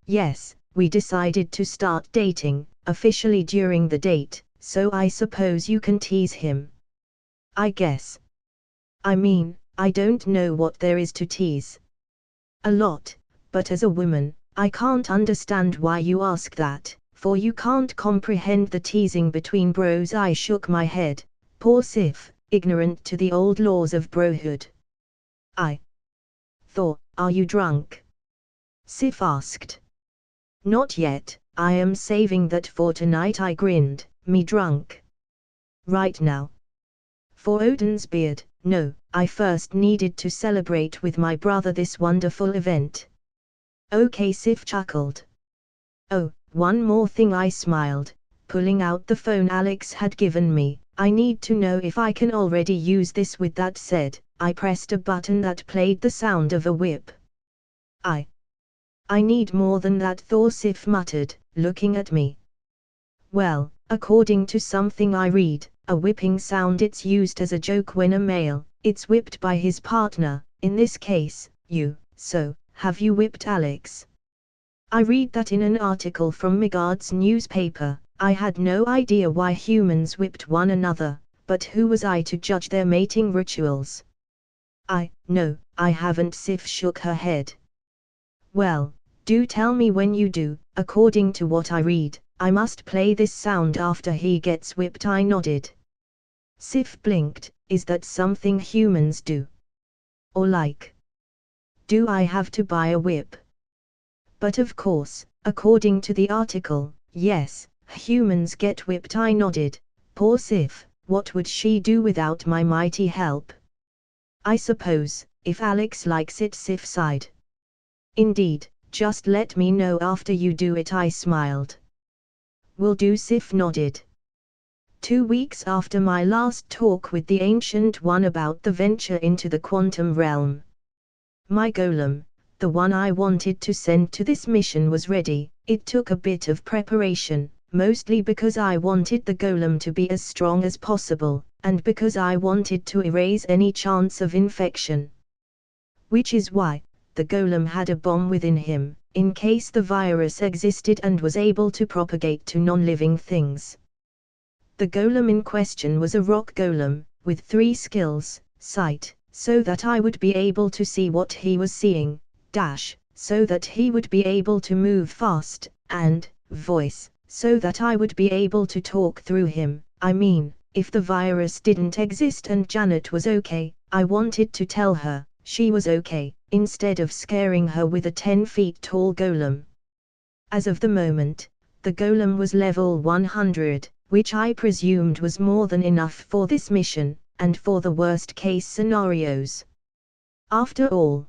Yes, we decided to start dating, officially during the date, so I suppose you can tease him. I guess. I don't know what there is to tease. A lot, but as a woman, I can't understand why you ask that, for you can't comprehend the teasing between bros. I shook my head. Poor Sif, ignorant to the old laws of brohood. Thor, are you drunk? Sif asked. Not yet, I am saving that for tonight. I grinned. Me drunk? Right now. For Odin's beard, no, I first needed to celebrate with my brother this wonderful event. Okay, Sif chuckled. Oh, one more thing. I smiled, pulling out the phone Alex had given me. I need to know if I can already use this. With that said, I pressed a button that played the sound of a whip. I need more than that, Thor. Sif muttered, looking at me. Well, according to something I read, a whipping sound it's used as a joke when a male, it's whipped by his partner, in this case, you, so, have you whipped Alex? I read that in an article from Megard's newspaper. I had no idea why humans whipped one another, but who was I to judge their mating rituals? No, I haven't. Sif shook her head. Well, do tell me when you do. According to what I read, I must play this sound after he gets whipped. I nodded. Sif blinked. Is that something humans do? Or like? Do I have to buy a whip? But of course, according to the article, yes, humans get whipped. I nodded. Poor Sif, what would she do without my mighty help? I suppose, if Alex likes it. Sif sighed. Indeed, just let me know after you do it. I smiled. Will do. Sif nodded. 2 weeks after my last talk with the Ancient One about the venture into the quantum realm, my golem, the one I wanted to send to this mission, was ready. It took a bit of preparation, mostly because I wanted the golem to be as strong as possible, and because I wanted to erase any chance of infection. Which is why, the golem had a bomb within him, in case the virus existed and was able to propagate to non-living things. The golem in question was a rock golem, with 3 skills: sight, so that I would be able to see what he was seeing, dash, so that he would be able to move fast, and voice, so that I would be able to talk through him. I mean, if the virus didn't exist and Janet was okay, I wanted to tell her she was okay, instead of scaring her with a 10 feet tall golem. As of the moment, the golem was level 100, which I presumed was more than enough for this mission, and for the worst case scenarios. After all,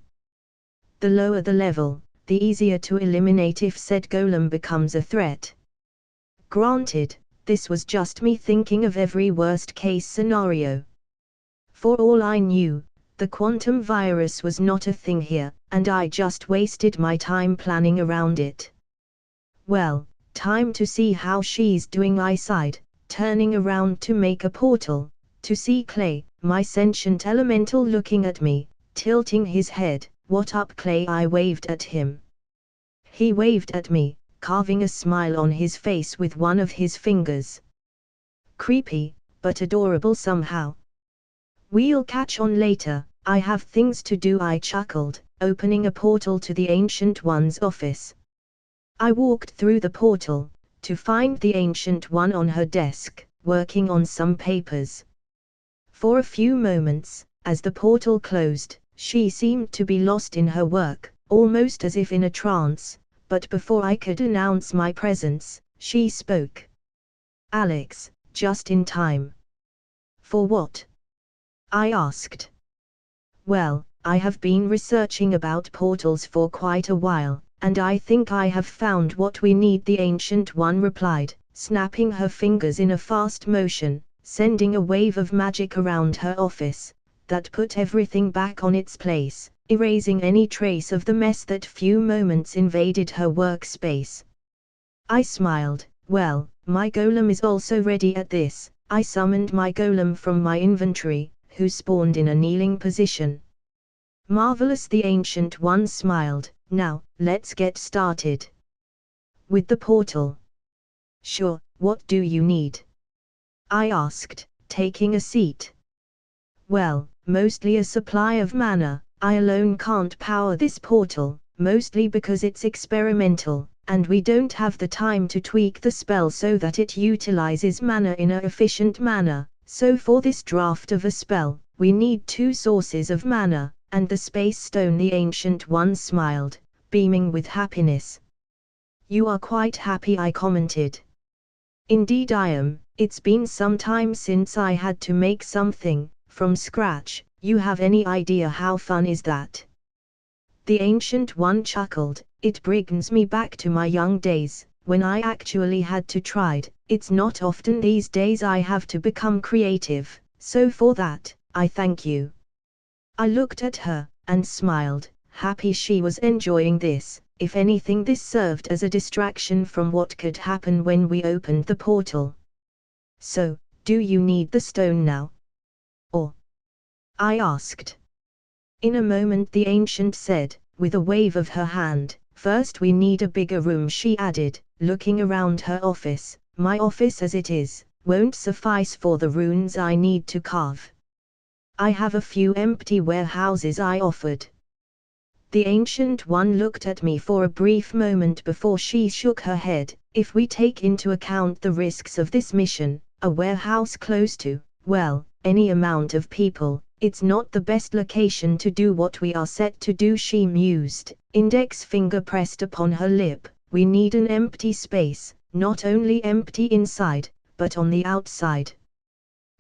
the lower the level, the easier to eliminate if said golem becomes a threat. Granted, this was just me thinking of every worst case scenario. For all I knew, the quantum virus was not a thing here, and I just wasted my time planning around it. Well, time to see how she's doing, I sighed, turning around to make a portal, to see Clay, my sentient elemental, looking at me, tilting his head. What up, Clay? I waved at him. He waved at me, carving a smile on his face with one of his fingers. Creepy, but adorable somehow. We'll catch on later, I have things to do, I chuckled, opening a portal to the Ancient One's office. I walked through the portal, to find the Ancient One on her desk, working on some papers. For a few moments, as the portal closed, she seemed to be lost in her work, almost as if in a trance, but before I could announce my presence, she spoke. Alex, just in time. For what? I asked. Well, I have been researching about portals for quite a while, and I think I have found what we need, the Ancient One replied, snapping her fingers in a fast motion, sending a wave of magic around her office, that put everything back on its place, erasing any trace of the mess that few moments invaded her workspace. I smiled. Well, my golem is also ready at this. I summoned my golem from my inventory, who spawned in a kneeling position. Marvelous, the Ancient One smiled. Now, let's get started. With the portal. Sure, what do you need? I asked, taking a seat. Well, mostly a supply of mana. I alone can't power this portal, mostly because it's experimental, and we don't have the time to tweak the spell so that it utilizes mana in an efficient manner. So for this draft of a spell, we need 2 sources of mana, and the space stone. The Ancient One smiled, beaming with happiness. You are quite happy, I commented. Indeed I am. It's been some time since I had to make something from scratch. You have any idea how fun is that? The Ancient One chuckled. It brings me back to my young days, when I actually had to try. It's not often these days I have to become creative, so for that, I thank you. I looked at her, and smiled, happy she was enjoying this. if anything this served as a distraction from what could happen when we opened the portal. So, do you need the stone now? Or? I asked. In a moment the ancient said, with a wave of her hand, first we need a bigger room, she added, looking around her office. My office as it is, won't suffice for the runes I need to carve. I have a few empty warehouses, I offered. The Ancient One looked at me for a brief moment before she shook her head. If we take into account the risks of this mission, a warehouse close to, well, any amount of people, it's not the best location to do what we are set to do, she mused, index finger pressed upon her lip. We need an empty space, not only empty inside, but on the outside.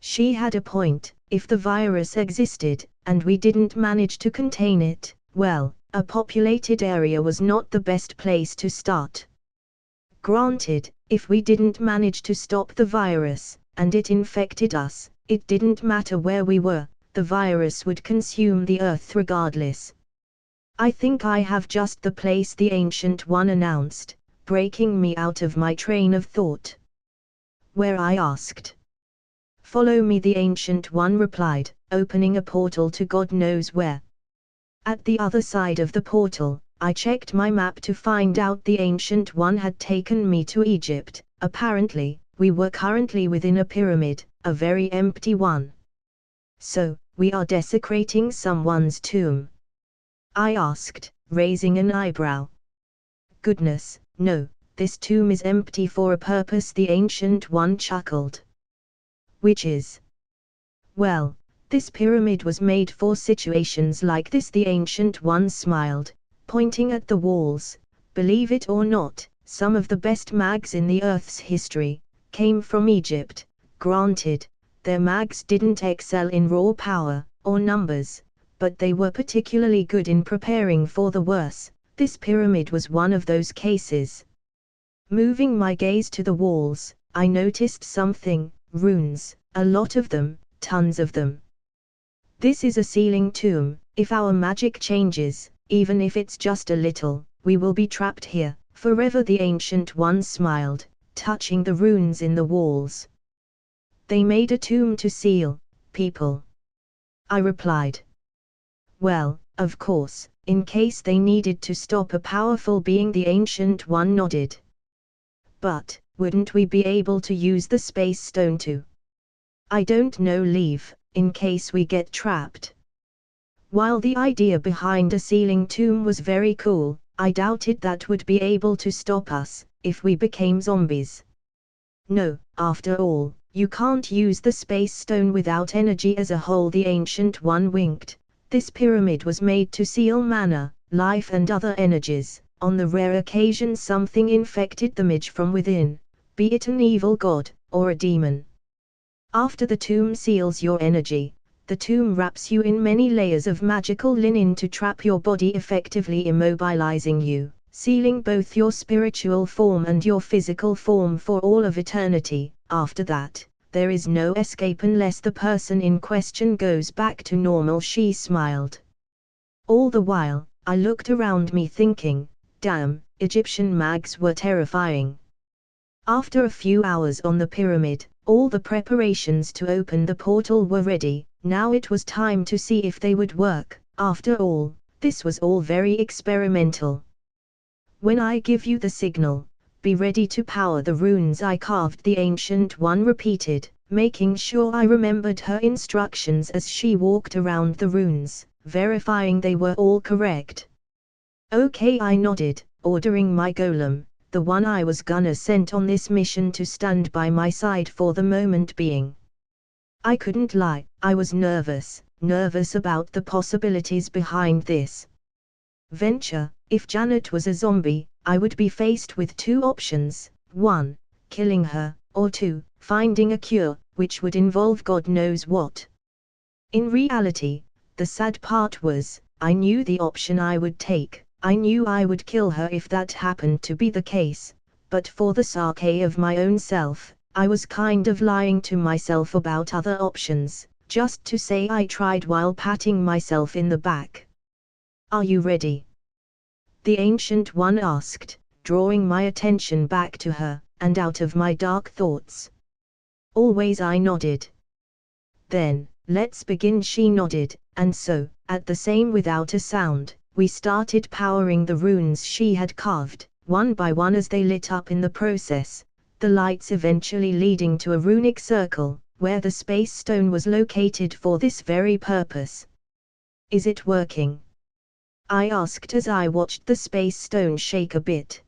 She had a point. If the virus existed, and we didn't manage to contain it, well, a populated area was not the best place to start. Granted, if we didn't manage to stop the virus, and it infected us, it didn't matter where we were, the virus would consume the earth regardless. I think I have just the place, the Ancient One announced, breaking me out of my train of thought. Where? I asked. Follow me, the Ancient One replied, opening a portal to God knows where. At the other side of the portal, I checked my map to find out the Ancient One had taken me to Egypt. Apparently, we were currently within a pyramid, a very empty one. So, we are desecrating someone's tomb? I asked, raising an eyebrow. Goodness, no, this tomb is empty for a purpose, the Ancient One chuckled. Which is? Well, this pyramid was made for situations like this, the Ancient One smiled, pointing at the walls. Believe it or not, some of the best mags in the Earth's history came from Egypt. Granted, their mags didn't excel in raw power or numbers, but they were particularly good in preparing for the worse. This pyramid was one of those cases. Moving my gaze to the walls, I noticed something. Runes, a lot of them, tons of them. This is a sealing tomb. If our magic changes, even if it's just a little, we will be trapped here forever, the Ancient One smiled, touching the runes in the walls. They made a tomb to seal people, I replied. Well, of course, in case they needed to stop a powerful being, the Ancient One nodded. But, wouldn't we be able to use the space stone to? I don't know, leave, in case we get trapped. While the idea behind a sealing tomb was very cool, I doubted that would be able to stop us, if we became zombies. No, after all, you can't use the space stone without energy as a whole, the Ancient One winked. This pyramid was made to seal mana, life and other energies. On the rare occasion something infected the mage from within, be it an evil god, or a demon. After the tomb seals your energy, the tomb wraps you in many layers of magical linen to trap your body, effectively immobilizing you, sealing both your spiritual form and your physical form for all of eternity. After that, there is no escape unless the person in question goes back to normal, she smiled. All the while, I looked around me thinking, damn, Egyptian mags were terrifying. After a few hours on the pyramid, all the preparations to open the portal were ready. Now it was time to see if they would work. After all, this was all very experimental. When I give you the signal, be ready to power the runes I carved, the Ancient One repeated, making sure I remembered her instructions as she walked around the runes, verifying they were all correct. Okay, I nodded, ordering my golem, the one I was gonna send on this mission, to stand by my side for the moment being. I couldn't lie, I was nervous about the possibilities behind this venture. If Janet was a zombie, I would be faced with two options: 1, killing her, or 2, finding a cure, which would involve God knows what. In reality, the sad part was, I knew the option I would take. I knew I would kill her if that happened to be the case, but for the sake of my own self, I was kind of lying to myself about other options, just to say I tried while patting myself in the back. Are you ready? the Ancient One asked, drawing my attention back to her, and out of my dark thoughts. Always I nodded. Then, let's begin, she nodded, and so, at the same without a sound, we started powering the runes she had carved, one by one as they lit up in the process, the lights eventually leading to a runic circle, where the space stone was located for this very purpose. Is it working? I asked as I watched the space stone shake a bit.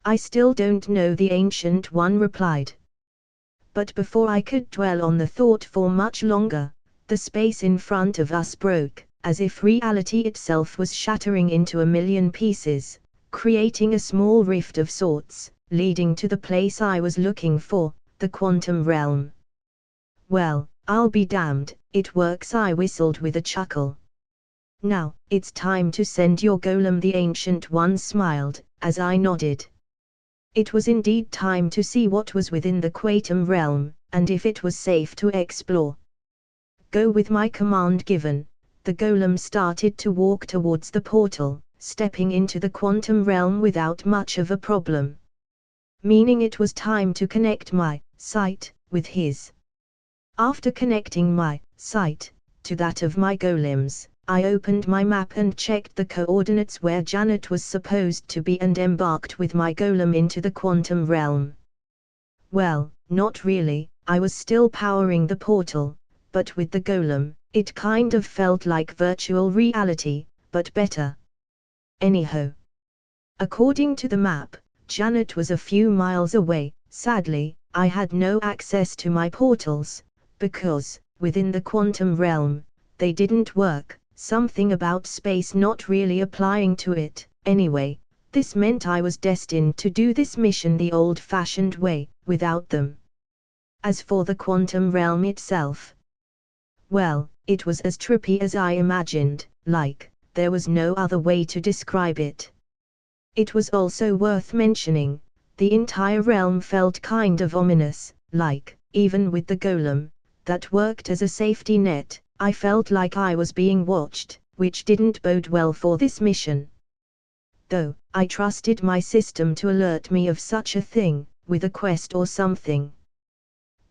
I still don't know, the Ancient One replied. But before I could dwell on the thought for much longer, the space in front of us broke, as if reality itself was shattering into a million pieces, creating a small rift of sorts, leading to the place I was looking for, the quantum realm. Well, I'll be damned, it works, I whistled with a chuckle. Now, it's time to send your golem, the Ancient One smiled, as I nodded. It was indeed time to see what was within the quantum realm, and if it was safe to explore. Go with my command given, the golem started to walk towards the portal, stepping into the quantum realm without much of a problem. Meaning it was time to connect my sight with his. After connecting my sight to that of my golems, I opened my map and checked the coordinates where Janet was supposed to be and embarked with my golem into the quantum realm. Well, not really, I was still powering the portal, but with the golem, it kind of felt like virtual reality, but better. Anyhow, according to the map, Janet was a few miles away. Sadly, I had no access to my portals, because, within the quantum realm, they didn't work. Something about space not really applying to it. Anyway, this meant I was destined to do this mission the old-fashioned way, without them. As for the quantum realm itself, well, it was as trippy as I imagined, like, there was no other way to describe it. It was also worth mentioning, the entire realm felt kind of ominous, like, even with the golem, that worked as a safety net, I felt like I was being watched, which didn't bode well for this mission. Though, I trusted my system to alert me of such a thing, with a quest or something.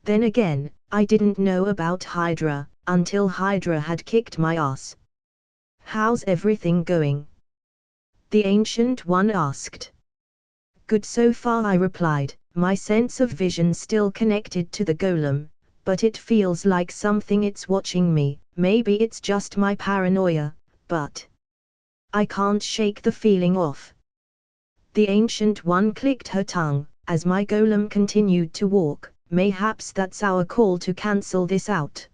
Then again, I didn't know about Hydra, until Hydra had kicked my ass. How's everything going? The Ancient One asked. Good so far, I replied, my sense of vision still connected to the golem, but it feels like something it's watching me. Maybe it's just my paranoia, but I can't shake the feeling off. The Ancient One clicked her tongue, as my golem continued to walk. Mayhaps that's our call to cancel this out.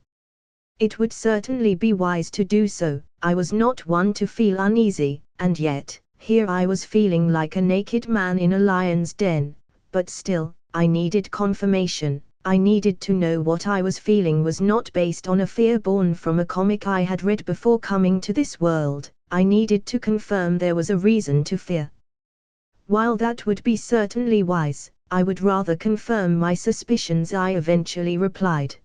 It would certainly be wise to do so. I was not one to feel uneasy, and yet, here I was feeling like a naked man in a lion's den, but still, I needed confirmation. I needed to know what I was feeling was not based on a fear born from a comic I had read before coming to this world. I needed to confirm there was a reason to fear. While that would be certainly wise, I would rather confirm my suspicions, I eventually replied.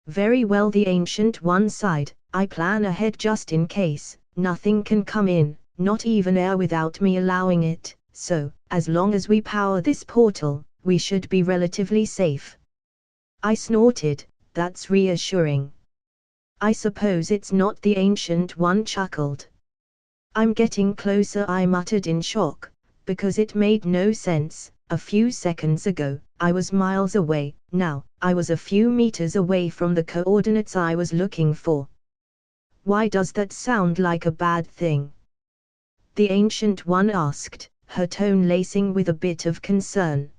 Very well, the Ancient One sighed, I plan ahead just in case. Nothing can come in, not even air, without me allowing it, so, as long as we power this portal, we should be relatively safe. I snorted, that's reassuring. I suppose it's not, the Ancient One chuckled. I'm getting closer, I muttered in shock, because it made no sense. A few seconds ago, I was miles away, now, I was a few meters away from the coordinates I was looking for. Why does that sound like a bad thing? The Ancient One asked, her tone lacing with a bit of concern.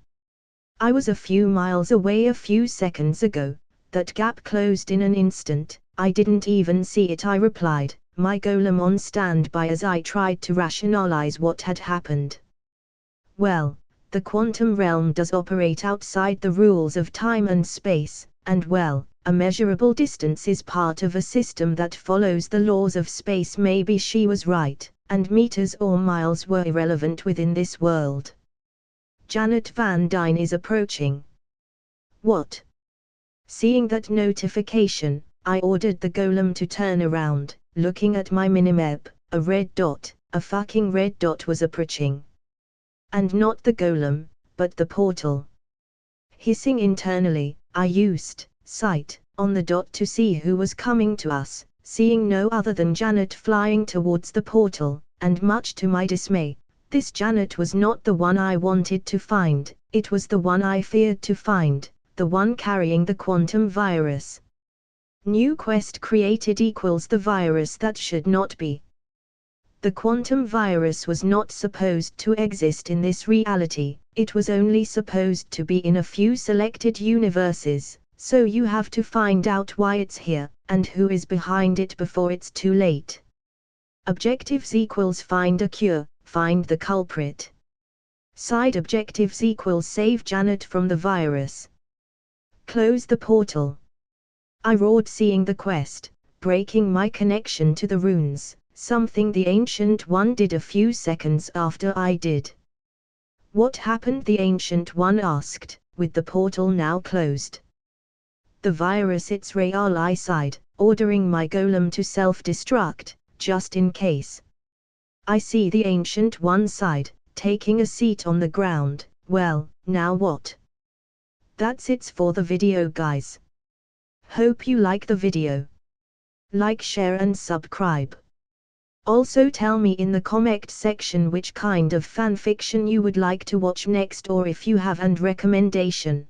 I was a few miles away a few seconds ago. That gap closed in an instant. I didn't even see it, I replied, my golem on standby as I tried to rationalize what had happened. Well, the quantum realm does operate outside the rules of time and space, and well, a measurable distance is part of a system that follows the laws of space. Maybe she was right, and meters or miles were irrelevant within this world. Janet Van Dyne is approaching. What? Seeing that notification, I ordered the golem to turn around. Looking at my minimap, a red dot, a fucking red dot was approaching. And not the golem, but the portal. Hissing internally, I used sight on the dot to see who was coming to us, seeing no other than Janet flying towards the portal, and much to my dismay, this Janet was not the one I wanted to find, it was the one I feared to find, the one carrying the quantum virus. New quest created equals the virus that should not be. The quantum virus was not supposed to exist in this reality, it was only supposed to be in a few selected universes, so you have to find out why it's here, and who is behind it before it's too late. Objectives equals find a cure, find the culprit. Side objectives equals save Janet from the virus. Close the portal. I roared, seeing the quest, breaking my connection to the runes, something the Ancient One did a few seconds after I did. What happened? The Ancient One asked, with the portal now closed. The virus, it's real, I sighed, ordering my golem to self-destruct, just in case. I see, the Ancient One sighed, taking a seat on the ground. Well, now what? That's it for the video, guys. Hope you like the video. Like, share and subscribe. Also tell me in the comment section which kind of fanfiction you would like to watch next, or if you have any recommendation.